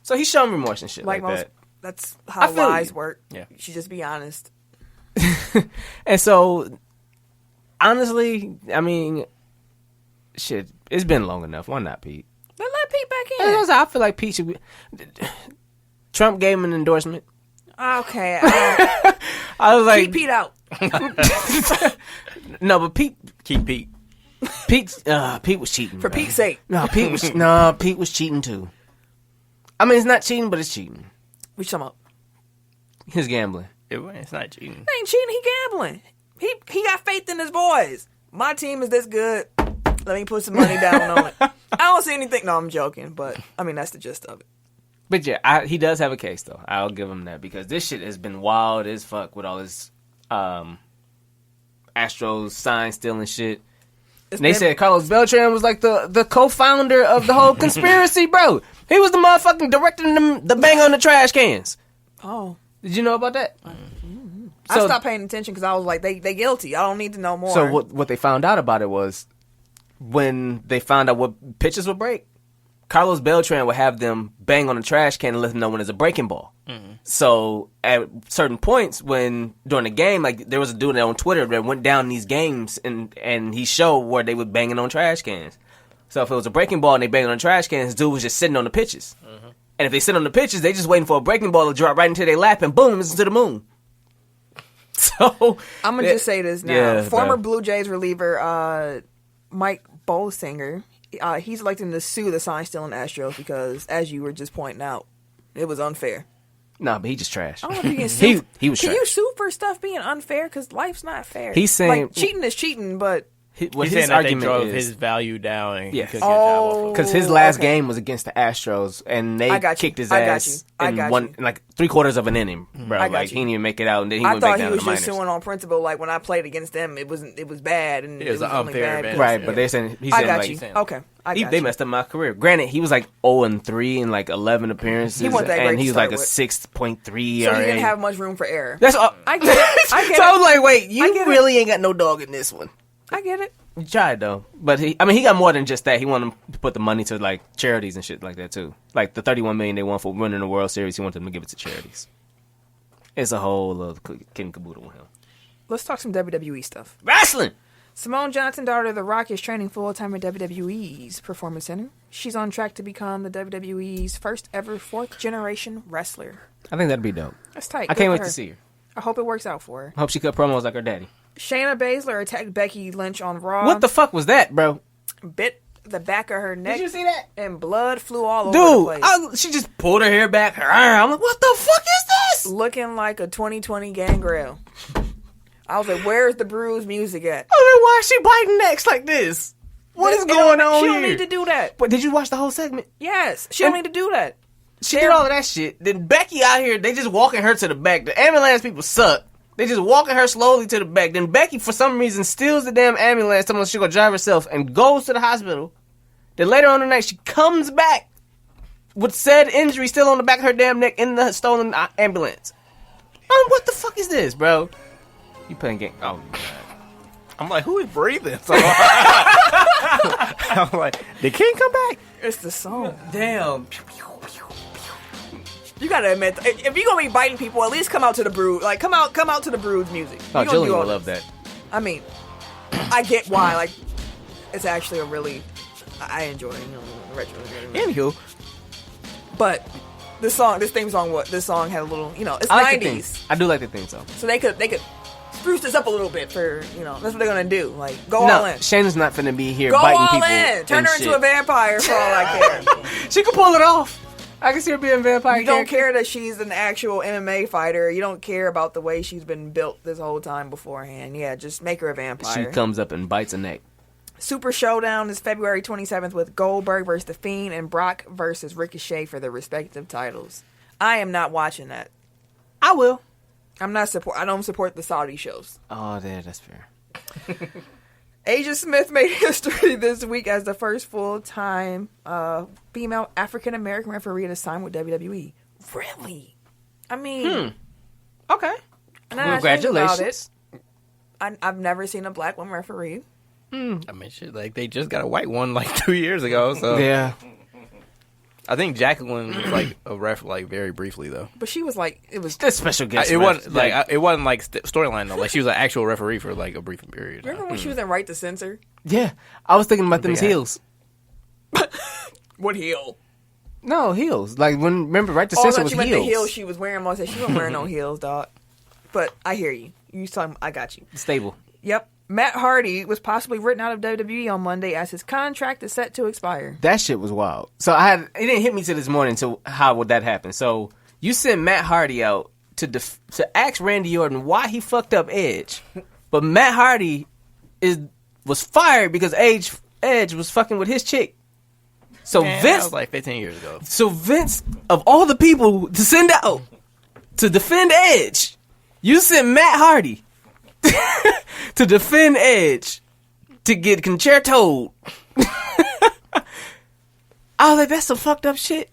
So he's showing remorse and shit like most, that. that's I how feel lies you. work. Yeah. You should just be honest. And so, honestly, I mean, shit, it's been long enough. Why not, Pete? Then let Pete back And in. also, I feel like Pete should be... Trump gave him an endorsement. Okay. I was like... Keep Pete out. No, but Pete... Keep Pete. Pete was cheating. For bro. Pete's sake. Pete was cheating too. I mean, it's not cheating, but it's cheating. We sum up. His gambling. It's not cheating. It ain't cheating. He gambling. He got faith in his boys. My team is this good. Let me put some money down on it. I don't see anything. No, I'm joking. But, I mean, that's the gist of it. But yeah, he does have a case, though. I'll give him that. Because this shit has been wild as fuck with all this Astros sign stealing shit. And they said Carlos Beltran was like the co-founder of the whole conspiracy, bro. He was the motherfucking directing the bang on the trash cans. Oh. Did you know about that? I stopped paying attention because I was like, they guilty. I don't need to know more. So what they found out about it was when they found out what pitches would break, Carlos Beltran would have them bang on the trash can and let them know when there's a breaking ball. Mm-hmm. So at certain points during the game, like there was a dude on Twitter that went down these games and he showed where they were banging on trash cans. So if it was a breaking ball and they banged on trash cans, dude was just sitting on the pitches. Mm-hmm. And if they sit on the pitches, they just waiting for a breaking ball to drop right into their lap and boom, it's to the moon. So I'm gonna just say this now. Yeah, former Blue Jays reliever Mike Bolsinger, he's electing to sue the sign stealing Astros because, as you were just pointing out, it was unfair. Nah, but he just trash. I don't know if you can sue. he was Can trash. you sue for stuff being unfair? Because life's not fair. He's saying like cheating is cheating, but He's saying that they drove his value down and he couldn't get a job off of because his last game was against the Astros and they kicked his ass in like 3/4 of an inning, bro. Like he didn't even make it out, and then he went back down to the minors. I thought he was just suing on principle. Like when I played against them, it was bad and it was unfair, bad. Right? But they're saying he's saying like okay. They messed up my career. Granted, he was like 0-3 in like 11 appearances, and he was like a 6.3 ERA. So he didn't have much room for error. That's all. I get it. I get it. So I was like, wait, you really ain't got no dog in this one. I get it. He tried though, but he got more than just that. He wanted to put the money to like charities and shit like that too. Like the $31 million they won for winning the World Series, he wanted them to give it to charities. It's a whole other kid and caboodle with him. Let's talk some WWE stuff. Wrestling. Simone Johnson, daughter of The Rock, is training full-time at WWE's Performance Center. She's on track to become the WWE's first ever fourth-generation wrestler. I think that'd be dope. That's tight. I can't wait to see her. I hope it works out for her. I hope she cut promos like her daddy. Shayna Baszler attacked Becky Lynch on Raw. What the fuck was that, bro? Bit the back of her neck. Did you see that? And blood flew all over the place. She just pulled her hair back. I'm like, what the fuck is this? Looking like a 2020 gangrel. I was like, where's the bruise music at? I mean, why is she biting necks like this? What is going on She here? don't need to do that. But did you watch the whole segment? Yes. She don't need to do that. She did all of that shit. Then Becky out here, they just walking her to the back. The ambulance people suck. They just walking her slowly to the back. Then Becky, for some reason, steals the damn ambulance, telling her she gonna drive herself, and goes to the hospital. Then later on the night, she comes back with said injury still on the back of her damn neck in the stolen ambulance. What the fuck is this, bro? You playing game? Oh, God. I'm like, who is breathing? So I'm like, did King come back? It's the song. Damn. You gotta admit, if you're gonna be biting people, at least come out to the Brood. Like, come out to the Brood's music. Oh, Jillian would love that. I mean, I get why. Like, it's actually a really, I enjoy it. Retro. Anywho, but this song had a little, it's I 90s. I do like the theme song. So they could spruce this up a little bit for, that's what they're gonna do. Like, go all in. Shannon's not finna be here go biting all people. In. Turn her into a vampire for all I care. She can pull it off. I can see her being a vampire. You don't care that she's an actual MMA fighter. You don't care about the way she's been built this whole time beforehand. Yeah, just make her a vampire. She comes up and bites a neck. Super Showdown is February 27th with Goldberg versus The Fiend and Brock versus Ricochet for their respective titles. I am not watching that. I will. I don't support the Saudi shows. Oh, that's fair. Asia Smith made history this week as the first full-time female African-American referee to sign with WWE. Really? I mean... Okay. Congratulations. I've never seen a black woman referee. I mean, shit, like, they just got a white one, like, 2 years ago, so... Yeah. I think Jacqueline was, like, a ref, like, very briefly, though. But she was, like... It was... A special guest It wasn't, like, storyline, though. Like, she was an actual referee for, like, a brief period. Remember when she was in Right to Censor? Yeah. I was thinking about them heels. What heel? No, heels. Like, remember, Right to Censor was heels. heels. The heels she was wearing. She wasn't wearing no heels, dog. But I hear you. You talking? I got you. Stable. Yep. Matt Hardy was possibly written out of WWE on Monday as his contract is set to expire. That shit was wild. So it didn't hit me till this morning. So how would that happen? So you sent Matt Hardy out to ask Randy Orton why he fucked up Edge, but Matt Hardy was fired because Edge was fucking with his chick. So Man, Vince that was like 15 years ago. So Vince, of all the people to send out to defend Edge, you sent Matt Hardy to defend Edge to get concertoed. I was like, that's some fucked up shit.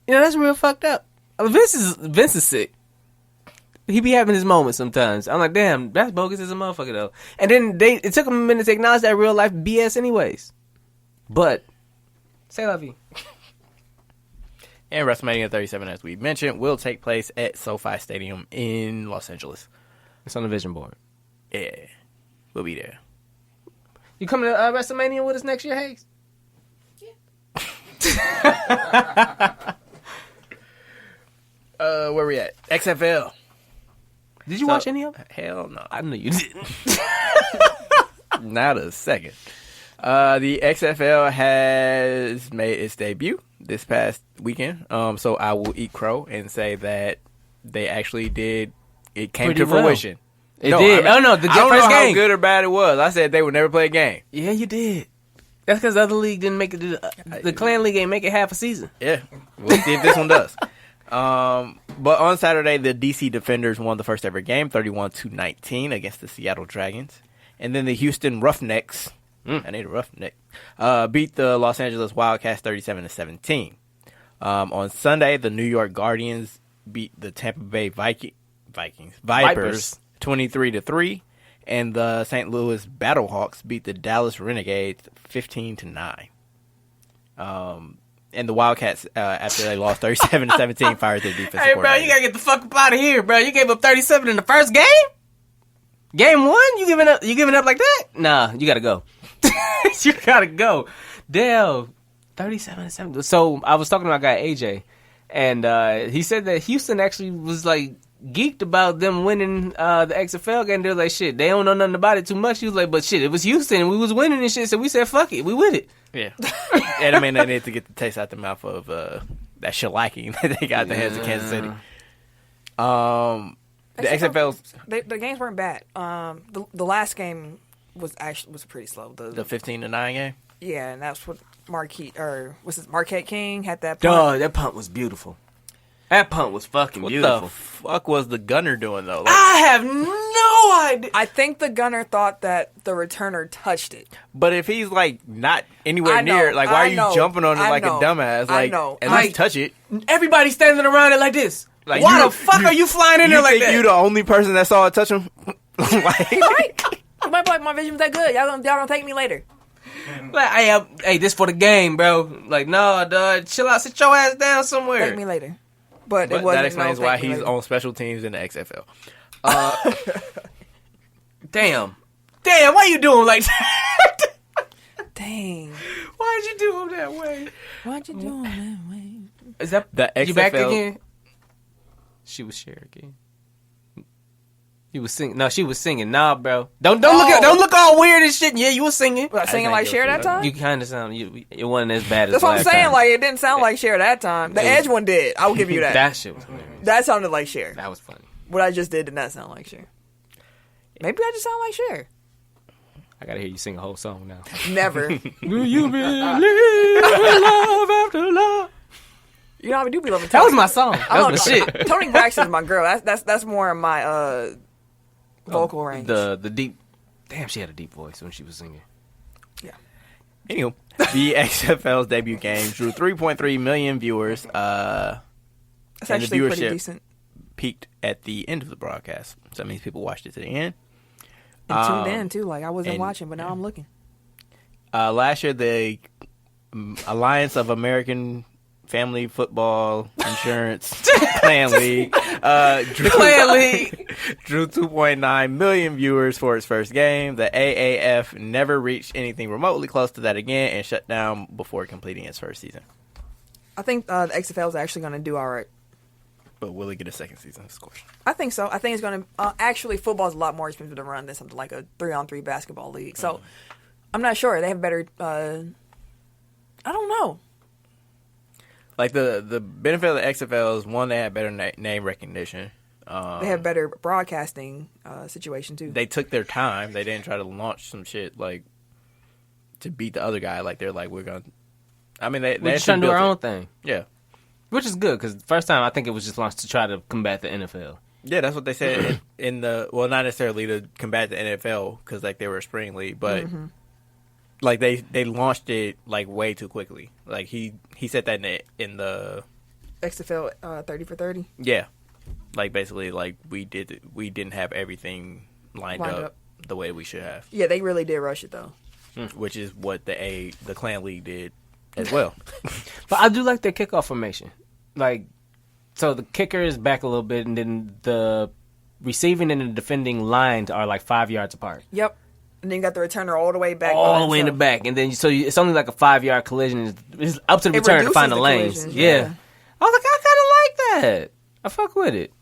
You know, that's real fucked up. Vince is sick. He be having his moments sometimes. I'm like, damn, that's bogus as a motherfucker though. And then it took him a minute to acknowledge that real life BS anyways. But say la vie. And WrestleMania 37, as we mentioned, will take place at SoFi Stadium in Los Angeles. It's on the vision board. Yeah, we'll be there. You coming to WrestleMania with us next year, Hayes? Where we at? XFL. Did you watch any of them? Hell no. I know you didn't. Not a second. The XFL has made its debut this past weekend. So I will eat crow and say that they actually did. It came Pretty to well. fruition. It did. I Oh no, the don't first know game. how good or bad it was. I said they would never play a game. Yeah, you did. That's because the other league didn't make it. The Clan League ain't make it half a season. Yeah, we'll see if this one does. But on Saturday, the DC Defenders won the first ever game, 31-19 against the Seattle Dragons. And then the Houston Roughnecks, I need a roughneck, beat the Los Angeles Wildcats 37-17. On Sunday, the New York Guardians beat the Tampa Bay Vipers 23-3. And the St. Louis Battlehawks beat the Dallas Renegades 15-9. And the Wildcats, after they lost 37-17, fired their defensive Hey, bro, you gotta get the fuck up out of here, bro. You gave up 37 in the first game. Game 1, you giving up? You giving up like that? Nah, you gotta go. You gotta go. Dale, 37-17. So I was talking to my guy AJ, and he said that Houston actually was like geeked about them winning the XFL game. They're like, shit, they don't know nothing about it too much. He was like, but shit, it was Houston and we was winning and shit, so we said, fuck it, we with it. Yeah. And I mean, they need to get the taste out the mouth of that shellacking that they got at the hands of Kansas City. The XFL, the games weren't bad. The last game was pretty slow. The 15-9 game. Yeah, and that's what Marquette King had that. Duh, that punt was beautiful. That punt was fucking beautiful. What the fuck was the gunner doing though? I have no idea. I think the gunner thought that the returner touched it. But if he's like not anywhere near, like why are you jumping on it like a dumbass? Like, at least touch it. Everybody's standing around it like this. Like, why the fuck are you flying in there like that? You the only person that saw it touch him? Right? You might be like, my vision's that good. Y'all gonna take me later. Like, hey, this for the game, bro. Like, no, dog, chill out, sit your ass down somewhere. Take me later. But it wasn't. That explains why he's on special teams in the XFL. Damn, why you doing like that? Dang. Why'd you do him that way? Why'd you do him that way? Is that the XFL? You back again? She was Cher again. He was singing. No, she was singing. Nah, bro. Don't look all weird and shit. Yeah, you was singing. What, singing like Cher that time? You kind of sound. It wasn't as bad as. That's what I'm last saying. time. Like it didn't sound like Cher that time. The Edge one did. I will give you that. That shit was hilarious. That sounded like Cher. That was funny. What I just did not sound like Cher. Maybe I just sound like Cher. I gotta hear you sing a whole song now. Never. Do you believe in love after love? You know how we do be loving. That was my song. That was my shit. Toni Braxton's my girl. That's more of my vocal range. The deep. Damn, she had a deep voice when she was singing. Yeah. Anywho, the XFL's debut game drew 3.3 million viewers. That's and actually the pretty viewership decent. peaked at the end of the broadcast. So that means people watched it to the end. And tuned in too. Like I wasn't watching, but now I'm looking. Last year, the Alliance of American Family Football Insurance Clan League drew 2.9 million viewers for its first game. The AAF never reached anything remotely close to that again and shut down before completing its first season. I think the XFL is actually going to do all right. But will it get a second season? That's the question. I think so. I think it's going to... actually, football is a lot more expensive to run than something like a 3-on-3 basketball league. So, I'm not sure. They have better... I don't know. Like, the benefit of the XFL is, one, they have better name recognition. They have better broadcasting situation too. They took their time. They didn't try to launch some shit like to beat the other guy. Like they're like, we're gonna. I mean, they We're just trying to do our own thing. Yeah, which is good because the first time I think it was just launched to try to combat the NFL. Yeah, that's what they said in the not necessarily to combat the NFL because like they were a spring league, but like they launched it like way too quickly. Like he said that in the XFL 30 for 30. Yeah, like basically like we didn't have everything lined up the way we should have. Yeah, they really did rush it though, which is what the Clan League did as well. But I do like their kickoff formation, like. So the kicker is back a little bit, and then the receiving and the defending lines are like 5 yards apart. Yep. And then you got the returner all the way back. All the way in the back. And then it's only like a 5 yard collision. It's up to the return to find the lanes. Yeah. I was like, I kind of like that. I fuck with it.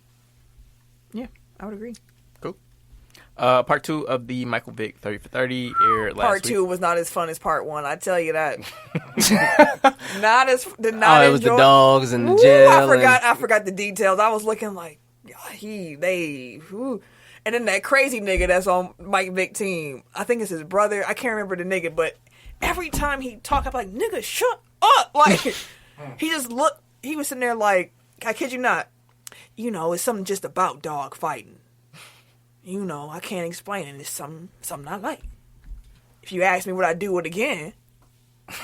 Yeah, I would agree. Cool. Part 2 of the Michael Vick 30 for 30 aired last week. Part 2 was not as fun as part 1. I tell you that. It was the dogs and the jail. I forgot the details. I was looking like and then that crazy nigga that's on Mike Vick team. I think it's his brother. I can't remember the nigga, but every time he talked, I'm like, nigga, shut up. Like he just looked. He was sitting there like, I kid you not. You know, it's something just about dog fighting. You know, I can't explain it. It's something I like. If you ask me would I do it again,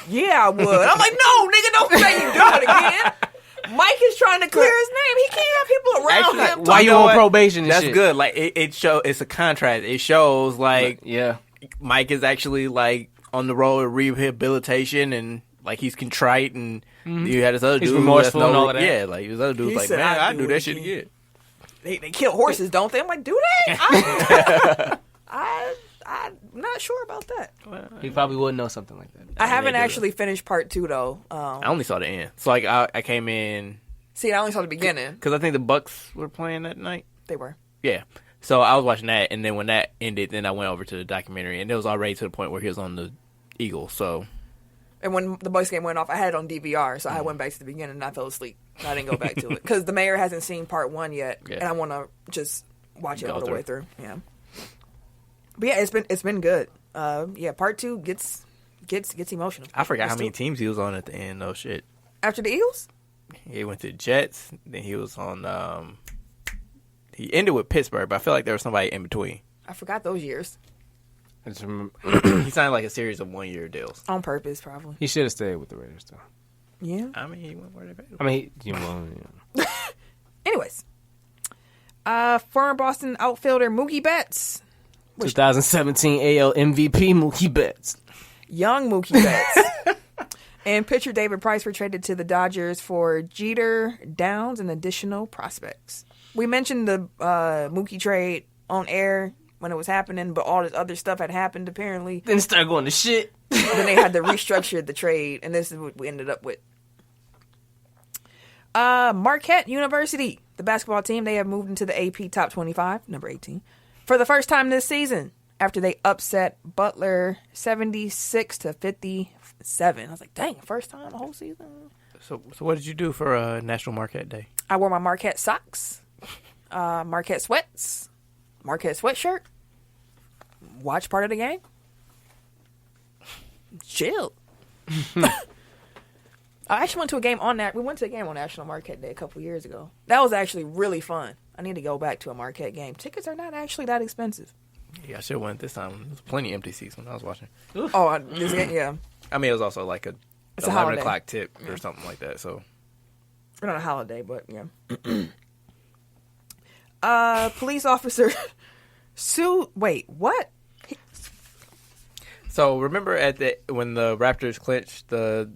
yeah, I would. I'm like, no, nigga, don't say you do it again. Mike is trying to clear his name. He can't have people around him. Why you on probation and That's shit? good. Like, it show. It's a contrast. It shows, like, yeah, Mike is actually, like, on the road of rehabilitation and, like, he's contrite and you had this other dude. He's remorseful and all of that. Yeah, like, this other dude's like, man, I do that shit again. They kill horses, don't they? I'm like, do they? I'm not sure about that. He probably wouldn't know something like that. I haven't actually finished part 2 though. I only saw the end. So like I came in. See, I only saw the beginning Because I think the Bucks were playing that night. They were. Yeah. So I was watching that, and then when that ended, then I went over to the documentary, and it was already to the point where he was on the Eagles. So. And when the Bucks game went off, I had it on DVR, so I went back to the beginning and I fell asleep. I didn't go back to it because the mayor hasn't seen part 1 yet, and I want to just watch it all the way through. Yeah. But yeah, it's been good. Part 2 gets emotional. I forgot how many teams he was on at the end. No shit. After the Eagles, he went to the Jets. Then he was on. He ended with Pittsburgh, but I feel like there was somebody in between. I forgot those years. I just remember he signed like a series of 1 year deals on purpose, probably. He should have stayed with the Raiders, though. Yeah. I mean, he went where they paid him. I mean, Anyways, former Boston outfielder Mookie Betts. 2017 AL MVP Mookie Betts. Young Mookie Betts. And pitcher David Price were traded to the Dodgers for Jeter, Downs, and additional prospects. We mentioned the Mookie trade on air when it was happening, but all this other stuff had happened apparently. Then it started going to shit. Then they had to restructure the trade, and this is what we ended up with. Marquette University, the basketball team, they have moved into the AP Top 25, number 18, for the first time this season after they upset Butler 76-57. I was like, dang, first time the whole season. So what did you do for National Marquette Day? I wore my Marquette socks, Marquette sweats, Marquette sweatshirt, watched part of the game, chill. I actually went to a game on that. We went to a game on National Marquette Day a couple years ago. That was actually really fun. I need to go back to a Marquette game. Tickets are not actually that expensive. Yeah, I should have went this time. There was plenty of empty seats when I was watching. Oh, yeah. I mean, it was also like it's 11 o'clock tip or something like that. So, we're not a holiday, but yeah. Police officer Sue. Wait, what? So remember when the Raptors clinched the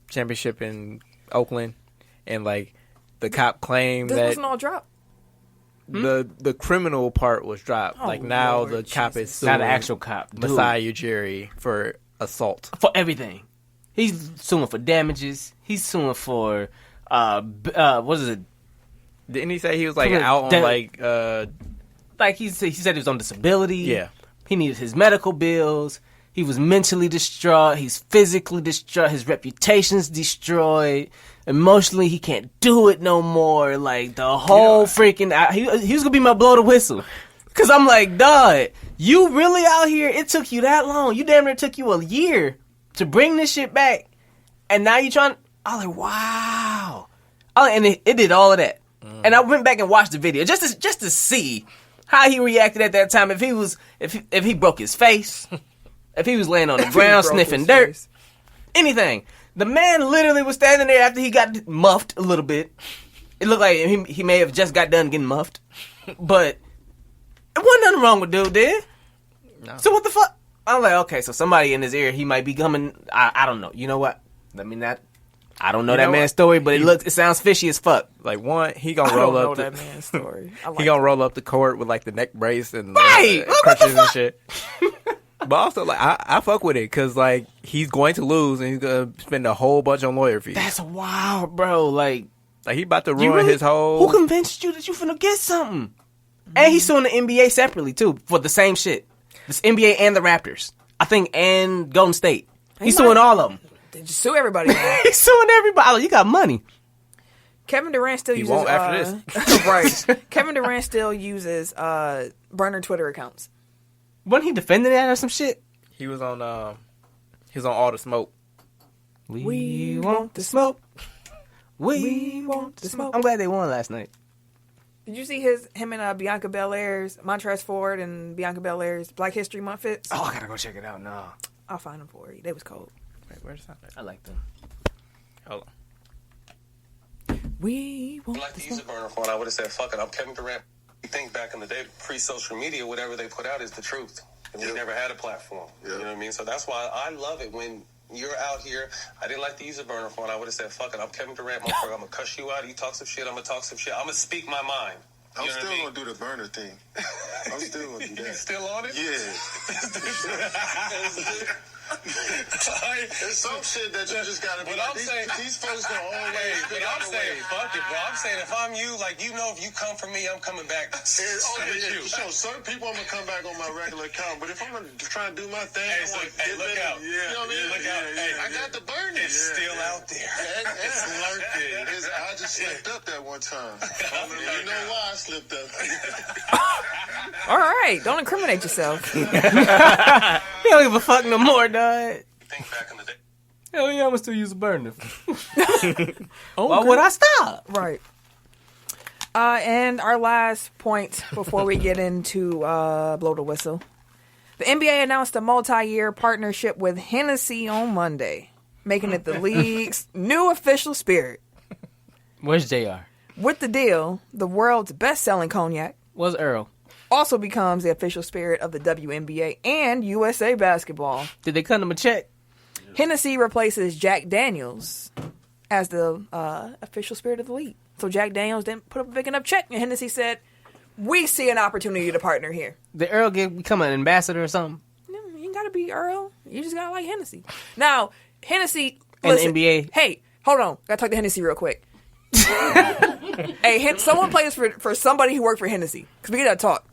championship in Oakland, and like the cop claimed this wasn't all dropped. The criminal part was dropped. Like now Lord the cop is suing not an actual cop. Messiah Ujiri for assault. For everything. He's suing for damages. He's suing for what is it? Didn't he say he was like out on like he said he was on disability. Yeah. He needed his medical bills. He was mentally distraught. He's physically distraught. His reputation's destroyed. Emotionally, he can't do it no more. Like, the whole freaking... He was going to be my blow the whistle. Because I'm like, dog, you really out here? It took you that long. You damn near took you a year to bring this shit back. And now you trying... I was like, wow. And it did all of that. And I went back and watched the video just to see how he reacted at that time. If he broke his face, if he was laying on the ground sniffing dirt, anything. The man literally was standing there after he got muffed a little bit. It looked like he may have just got done getting muffed, but it wasn't nothing wrong with dude, did? No. So what the fuck? I'm like, okay, so somebody in his ear, he might be coming. I don't know. You know what? Let me not. I don't know that man's story, but it sounds fishy as fuck. Like, one, he gonna roll up that man's story. He gonna roll up the court with like the neck brace and crutches and shit. But also, like, I fuck with it because like he's going to lose and he's gonna spend a whole bunch on lawyer fees. That's wild, bro. Like he about to ruin his whole. Who convinced you that you finna get something? And he's suing the NBA separately too for the same shit. This NBA and the Raptors, I think, and Golden State. He's suing all of them. Just sue everybody. He's suing everybody. Oh, you got money. Kevin Durant still uses after this. right. Kevin Durant still uses burner Twitter accounts. Wasn't he defending that or some shit? He was on All the Smoke. We want the smoke. We want the smoke. I'm glad they won last night. Did you see him and Bianca Belair's, Montrezl Ford and Bianca Belair's Black History Month fits? Oh, I gotta go check it out now. I'll find them for you. They was cold. Wait, where's that? I like them. Hold on. We want like the user burner phone. I would have said, fuck it, I'm Kevin Durant. You think back in the day, pre-social media, whatever they put out is the truth. And we never had a platform. You know what I mean? So that's why I love it when you're out here. I didn't like the user burner phone. I would have said, fuck it, I'm Kevin Durant, motherfucker. I'm going to cuss you out. You talk some shit, I'm going to talk some shit. I'm going to speak my mind. I'm still going to do the burner thing. I'm still going to do that. You still on it? Yeah. There's some shit that you just gotta be like, these folks don't always. But I'm saying, fuck it, bro. I'm saying, if I'm you, like, you know, if you come for me, I'm coming back. For sure. Certain people, I'm gonna come back on my regular account, but if I'm gonna try and do my thing, look out. You know what I mean? Look out. Hey, I got the burner. It's still out there. It's lurking. I just slipped up that one time. You know why I slipped up? All right, don't incriminate yourself. You don't give a fuck no more, dog. Think back in the day. Hell yeah, I'm gonna still use a burner. Why would I stop? Right. And our last point before we get into blow the whistle. The NBA announced a multi-year partnership with Hennessy on Monday, making it the league's new official spirit. Where's JR? With the deal, the world's best-selling cognac Where's Earl? also becomes the official spirit of the WNBA and USA basketball. Did they cut him a check? Hennessy replaces Jack Daniels as the official spirit of the league. So Jack Daniels didn't put up a big enough check, and Hennessy said, we see an opportunity to partner here. Did Earl become an ambassador or something? No, you ain't got to be Earl. You just got to like Hennessy. Now, Hennessy... And listen, the NBA... Hey, hold on. Got to talk to Hennessy real quick. Hey, someone plays for somebody who worked for Hennessy. Because we got to talk.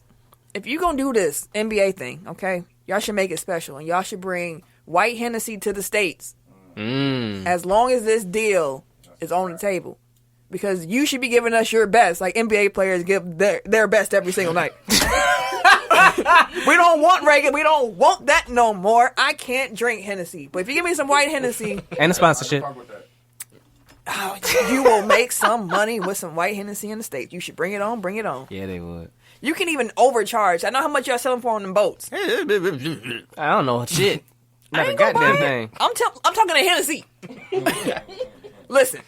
If you going to do this NBA thing, okay, y'all should make it special. And y'all should bring white Hennessy to the States. As long as this deal is on the table. Because you should be giving us your best. Like NBA players give their best every single night. We don't want Reagan. We don't want that no more. I can't drink Hennessy. But if you give me some white Hennessy. And a sponsorship. You will make some money with some white Hennessy in the States. You should bring it on. Bring it on. Yeah, they would. You can even overcharge. I know how much y'all selling for on them boats. I don't know shit. Not a goddamn thing. I'm talking to Hennessy. Listen,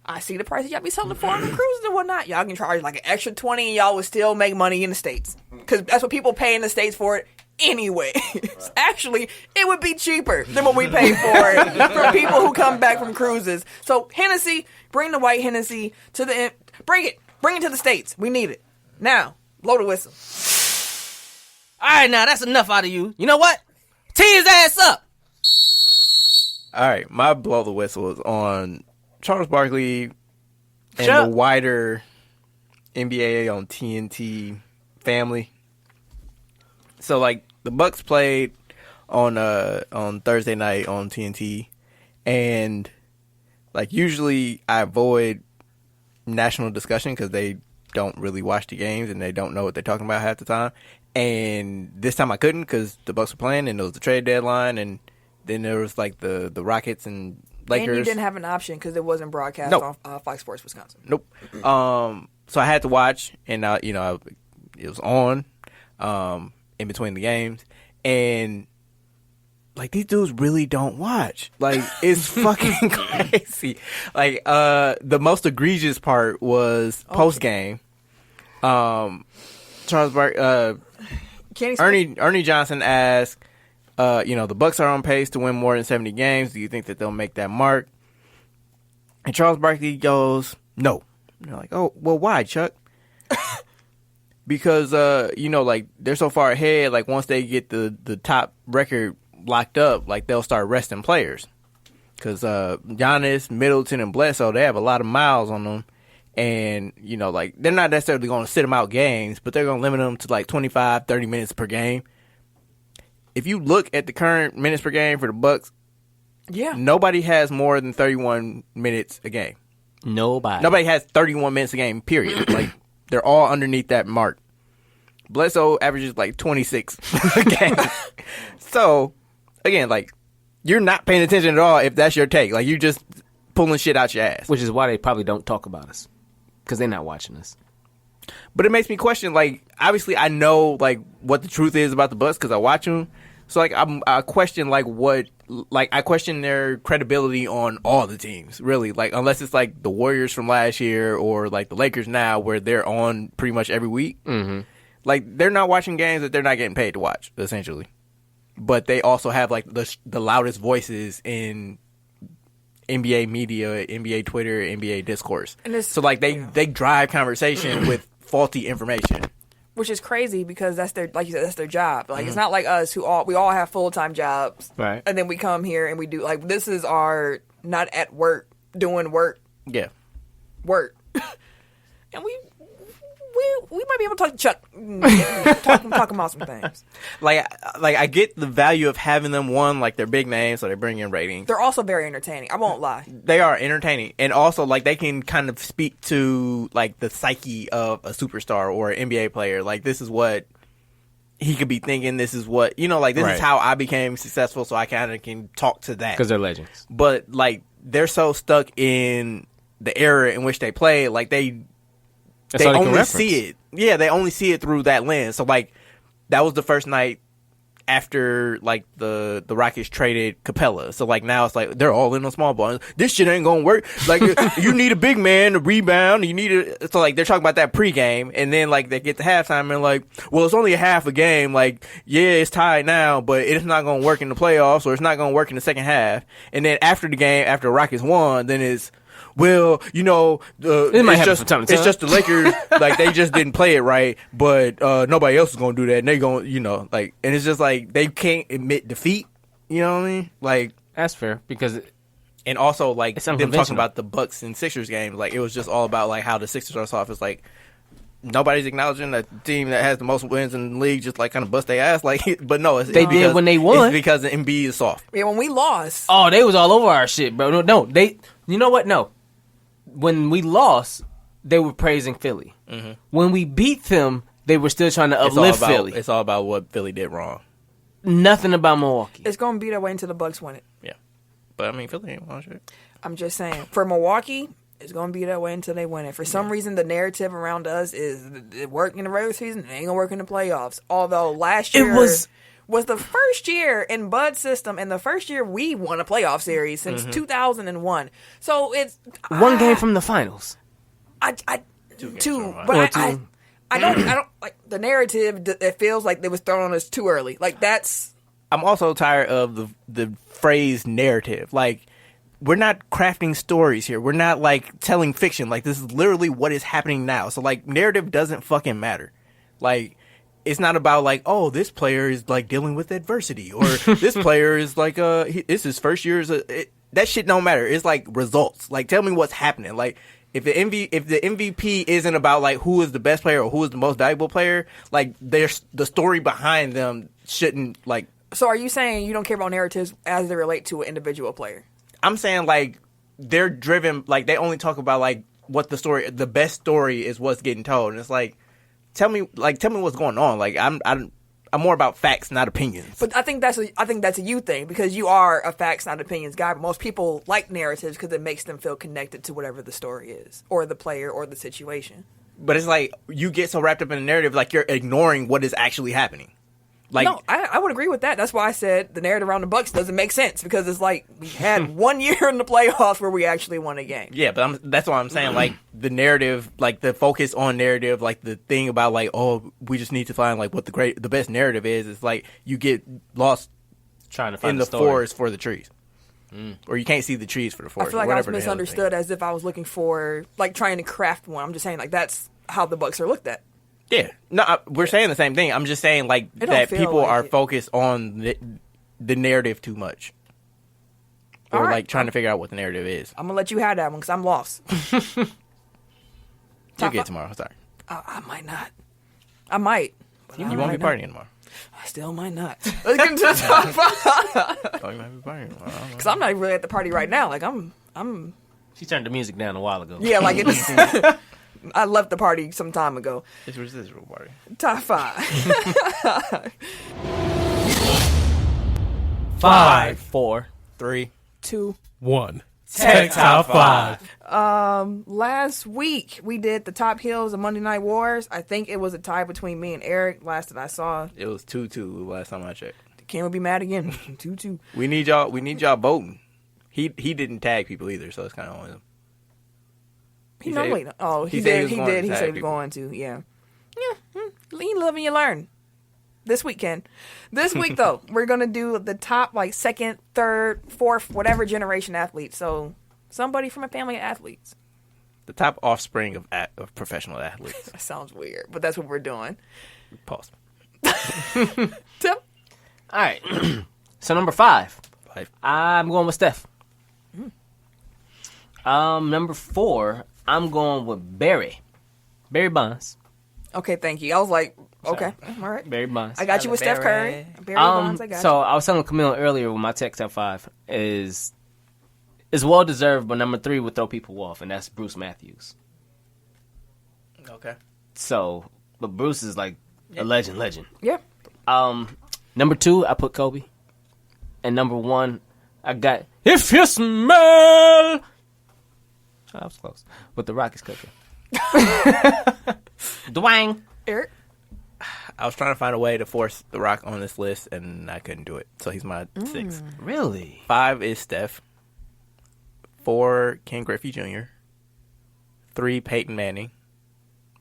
I see the prices y'all be selling for on the cruises and whatnot. Y'all can charge like an extra $20 and y'all would still make money in the States. Because that's what people pay in the States for it anyway. Right. Actually, it would be cheaper than what we pay for it for people who come back from cruises. So Hennessy, bring the white Hennessy to the... Bring it to the States. We need it. Now, blow the whistle. All right, now that's enough out of you. You know what? Tee his ass up. All right, my blow the whistle is on Charles Barkley and the wider NBA on TNT family. So, like, the Bucks played on Thursday night on TNT, and like usually I avoid national discussion because they don't really watch the games and they don't know what they're talking about half the time. And this time I couldn't because the Bucks were playing and it was the trade deadline, and then there was like the Rockets and Lakers. And you didn't have an option because it wasn't broadcast on Fox Sports Wisconsin. Nope. So I had to watch, and it was on in between the games, and like these dudes really don't watch. Like it's fucking crazy. Like the most egregious part was post game. Charles Ernie Johnson asked, the Bucks are on pace to win more than 70 games. Do you think that they'll make that mark? And Charles Barkley goes, no. And they're like, oh, well, why, Chuck? Because, like they're so far ahead, like once they get the top record locked up, like they'll start resting players. Because Giannis, Middleton, and Bledsoe, they have a lot of miles on them. And, like they're not necessarily going to sit them out games, but they're going to limit them to like 25, 30 minutes per game. If you look at the current minutes per game for the Bucks, nobody has more than 31 minutes a game. Nobody has 31 minutes a game, period. Like, they're all underneath that mark. Bledsoe averages like 26 a game. So, again, like, you're not paying attention at all if that's your take. Like, you're just pulling shit out your ass. Which is why they probably don't talk about us. Because they're not watching us. But it makes me question, like, obviously I know, like, what the truth is about the Bucks because I watch them. So, like, I question, like, I question their credibility on all the teams, really. Like, unless it's, like, the Warriors from last year or, like, the Lakers now where they're on pretty much every week. Mm-hmm. Like, they're not watching games that they're not getting paid to watch, essentially. But they also have, like, the loudest voices in NBA media, NBA Twitter, NBA discourse. So, like, they drive conversation with faulty information. Which is crazy because that's their, like you said, that's their job. Like, it's not like us we all have full-time jobs. Right. And then we come here and we do, like, this is our, not at work, doing work. Yeah. Work. And we might be able to talk to Chuck, talk about some things. Like I get the value of having them, one, like they're big names, so they bring in ratings. They're also very entertaining. I won't lie. They are entertaining, and also like they can kind of speak to like the psyche of a superstar or an NBA player. Like this is what he could be thinking. This is what like this is how I became successful. So I kind of can talk to that because they're legends. But like they're so stuck in the era in which they play, like they only see it. Yeah, they only see it through that lens. So, like, that was the first night after, like, the Rockets traded Capella. So, like, now it's like, they're all in on small ball. This shit ain't gonna work. Like, you need a big man to rebound. You need so, like, they're talking about that pregame. And then, like, they get to halftime and, like, well, it's only a half a game. Like, yeah, it's tied now, but it's not gonna work in the playoffs or it's not gonna work in the second half. And then after the game, after the Rockets won, then it's, well, it's just the Lakers, like, they just didn't play it right, but nobody else is going to do that, and they going to, like, and it's just, like, they can't admit defeat, you know what I mean? Like, that's fair, because... And also, like, them talking about the Bucks and Sixers games, like, it was just all about, like, how the Sixers are soft. It's like, nobody's acknowledging that the team that has the most wins in the league just, like, kind of bust their ass, like, but no, they did when they won. It's because the Embiid is soft. Yeah, when we lost. Oh, they was all over our shit, bro. No, you know what? No. When we lost, they were praising Philly. Mm-hmm. When we beat them, they were still trying to uplift Philly. It's all about what Philly did wrong. Nothing about Milwaukee. It's going to be that way until the Bucks win it. Yeah. But, I mean, Philly ain't won shit. I'm just saying. For Milwaukee, it's going to be that way until they win it. For some reason, the narrative around us is it worked in the regular season, it ain't going to work in the playoffs. Although last year... was the first year in Bud's system and the first year we won a playoff series since 2001. So it's one game from the finals. I don't like the narrative. It feels like they was thrown on us too early. Like that's. I'm also tired of the phrase narrative. Like, we're not crafting stories here. We're not like telling fiction. Like, this is literally what is happening now. So like, narrative doesn't fucking matter. Like. It's not about like, oh, this player is like dealing with adversity, or this player is like, it's his first year. That shit don't matter. It's like results. Like, tell me what's happening. Like, if the MVP isn't about like who is the best player or who is the most valuable player, like there's the story behind them shouldn't like So are you saying you don't care about narratives as they relate to an individual player? I'm saying like they're driven, like they only talk about like what the best story is what's getting told, and it's like tell me what's going on. Like I'm more about facts, not opinions. But I think that's a you thing because you are a facts, not opinions guy. But most people like narratives because it makes them feel connected to whatever the story is, or the player, or the situation. But it's like you get so wrapped up in the narrative, like you're ignoring what is actually happening. Like, no, I would agree with that. That's why I said the narrative around the Bucks doesn't make sense because it's like we had 1 year in the playoffs where we actually won a game. Yeah, but that's what I'm saying. Like the narrative, like the focus on narrative, like the thing about like, oh, we just need to find like what the best narrative is. It's like you get lost trying to find in the story. forest for the trees, or you can't see the trees for the forest. I feel like or I was whatever the hell the thing. misunderstood as if I was looking for like trying to craft one. I'm just saying like that's how the Bucks are looked at. Yeah, no, we're saying the same thing. I'm just saying like that people like are it. focused on the narrative too much, or All right. like trying to figure out what the narrative is. I'm gonna let you have that one because I'm lost. You'll get it tomorrow. Sorry, I might not. I might. But you won't be partying tomorrow. I still might not. Let's get into the top five. Oh, you might be partying tomorrow. Because I'm not really at the party right now. Like I'm. She turned the music down a while ago. Yeah, like it's. I left the party some time ago. It's residual party. Top 5. 5, 4, 3, 2, 1. Tech Top 5. Last week we did the top hills of Monday Night Wars. I think it was a tie between me and Eric. Last that I saw, it was 2-2 last time I checked. Ken would be mad again. 2-2. We need y'all voting. He didn't tag people either, so it's kind of on him. He normally. Oh, he did. He said he was going to. Yeah. You live and you learn. This weekend. This week though, we're gonna do the top like second, third, fourth, whatever generation athletes. So somebody from a family of athletes. The top offspring of professional athletes. That sounds weird, but that's what we're doing. Pause. Tim? All right. So number 5. 5. I'm going with Steph. Number 4. I'm going with Barry Bonds. Okay, thank you. I was like, okay, all right. Barry Bonds. I got you with Steph Curry. Barry Bonds, I got so you. I was telling Camille earlier with my tech top 5 is well deserved, but number 3 would throw people off, and that's Bruce Matthews. Okay. So, but Bruce is like a legend. Yeah. Number 2, I put Kobe, and number 1, I got If You Smell. Oh, I was close. But the Rockets cooking. Dwang. Eric? I was trying to find a way to force The Rock on this list, and I couldn't do it. So he's my 6. Really? 5 is Steph. 4, Ken Griffey Jr. 3, Peyton Manning.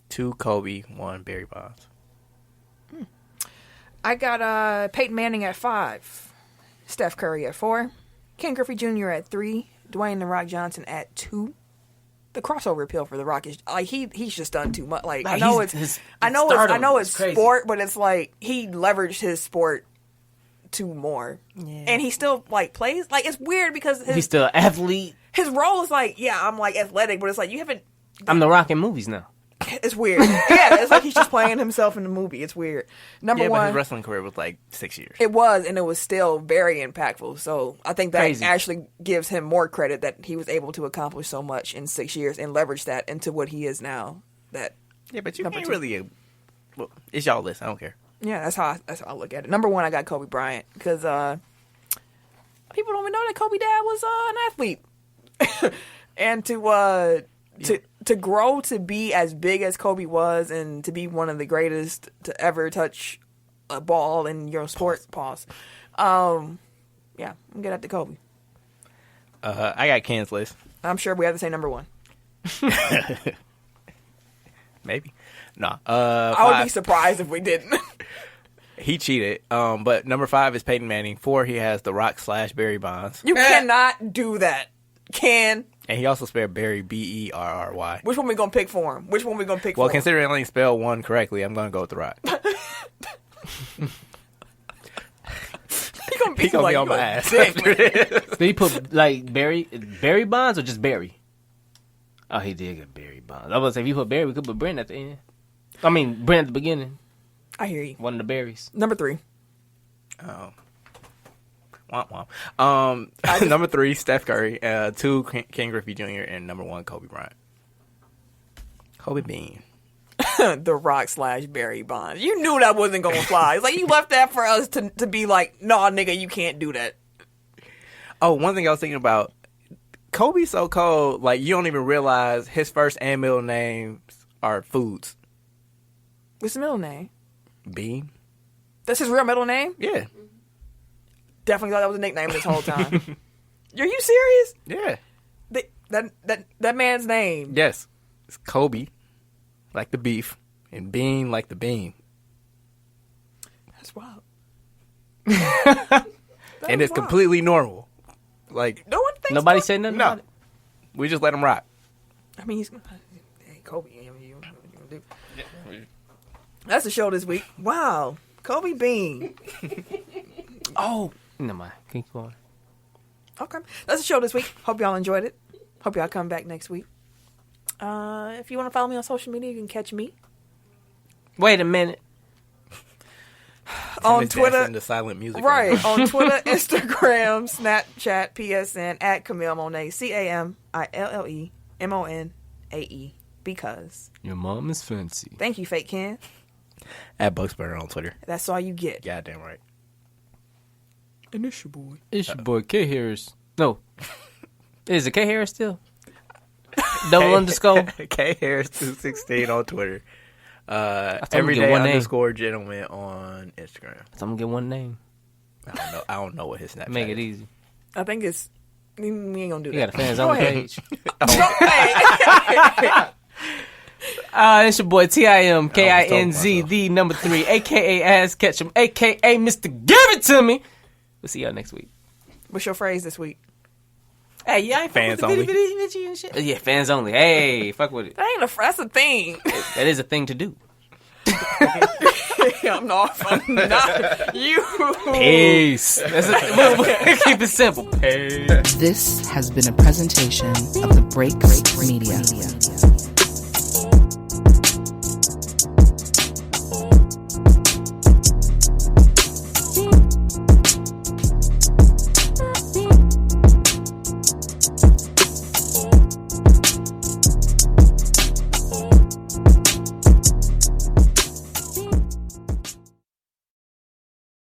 2, Kobe. 1, Barry Bonds. I got Peyton Manning at 5. Steph Curry at 4. Ken Griffey Jr. at 3. Dwayne "The Rock" Johnson at 2. The crossover appeal for The Rock is like he's just done too much. Like I know it's crazy. sport, but it's like he leveraged his sport to more, and he still like plays. Like it's weird because He's still an athlete. His role is like I'm like athletic, but it's like you haven't. I'm The Rock in movies now. It's weird. Yeah, it's like he's just playing himself in the movie. It's weird. Number 1, but his wrestling career was like 6 years. it was, and it was still very impactful. So I think that Crazy. actually gives him more credit that he was able to accomplish so much in 6 years and leverage that into what he is now. That But you number can't 2. really. Well, it's y'all list. I don't care. Yeah, that's how I look at it. Number 1, I got Kobe Bryant because people don't even know that Kobe dad was an athlete, and to grow to be as big as Kobe was and to be one of the greatest to ever touch a ball in your sport. Pause. I'm good at the Kobe. I got Ken's list. I'm sure we have to say number 1. Maybe. No. I would be surprised if we didn't. He cheated. But number 5 is Peyton Manning. 4, he has The Rock / Barry Bonds. You cannot do that. And he also spelled Barry Berry. Which one we gonna pick for him? Well, considering I only spelled 1 correctly, I'm gonna go with The Rock. He gonna be on my ass. Did he put like Barry Bonds or just Barry? Oh, he did get Barry Bonds. I was gonna say if you put Barry, we could put Brent at the end. I mean Brent at the beginning. I hear you. One of the berries. Number 3. Oh, Womp womp. Number 3, Steph Curry. 2, Ken Griffey Jr. And number 1, Kobe Bryant. Kobe Bean. The Rock / Barry Bonds. You knew that wasn't gonna fly. It's like you left that for us to be like, nah, nigga, you can't do that. Oh, one thing I was thinking about. Kobe's so cold, like you don't even realize his first and middle names are foods. What's his middle name? Bean. That's his real middle name? Yeah. Definitely thought that was a nickname this whole time. Are you serious? Yeah. That man's name. Yes. It's Kobe, like the beef, and Bean, like the bean. That's wild. And it's completely normal. Like no one thinks nobody said nothing about it. We just let him rock. I mean, hey, Kobe, what you gonna do? That's the show this week. Wow, Kobe Bean. Oh, never mind. Keep going. Okay, that's the show this week. Hope y'all enjoyed it. Hope y'all come back next week. If you want to follow me on social media, you can catch me. Wait a minute. On Twitter, the silent music, right? On Twitter, Instagram, Snapchat, PSN at Camille Monet, CAMILLEMONAE. Because your mom is fancy. Thank you, Fake Ken. At Bucksburner on Twitter. That's all you get. Goddamn right. And it's your boy. It's your boy K Harris. No, is it K Harris still? Double underscore K Harris 216 on Twitter. Everyday _ gentleman on Instagram. So I'm gonna get one name. I don't know what his Snapchat Make it is. easy. I think it's. We ain't gonna do that. You got a fans only page. It's your boy TIMKINZ, the number 3, aka Ass Ketchum, aka Mr. Give It To Me. We'll see y'all next week. What's your phrase this week? Hey, y'all ain't fans only. And shit. Yeah, fans only. Hey, fuck with it. That's a thing. That is a thing to do. I'm not. You. Peace. We'll keep it simple. Peace. This has been a presentation of the Break Media.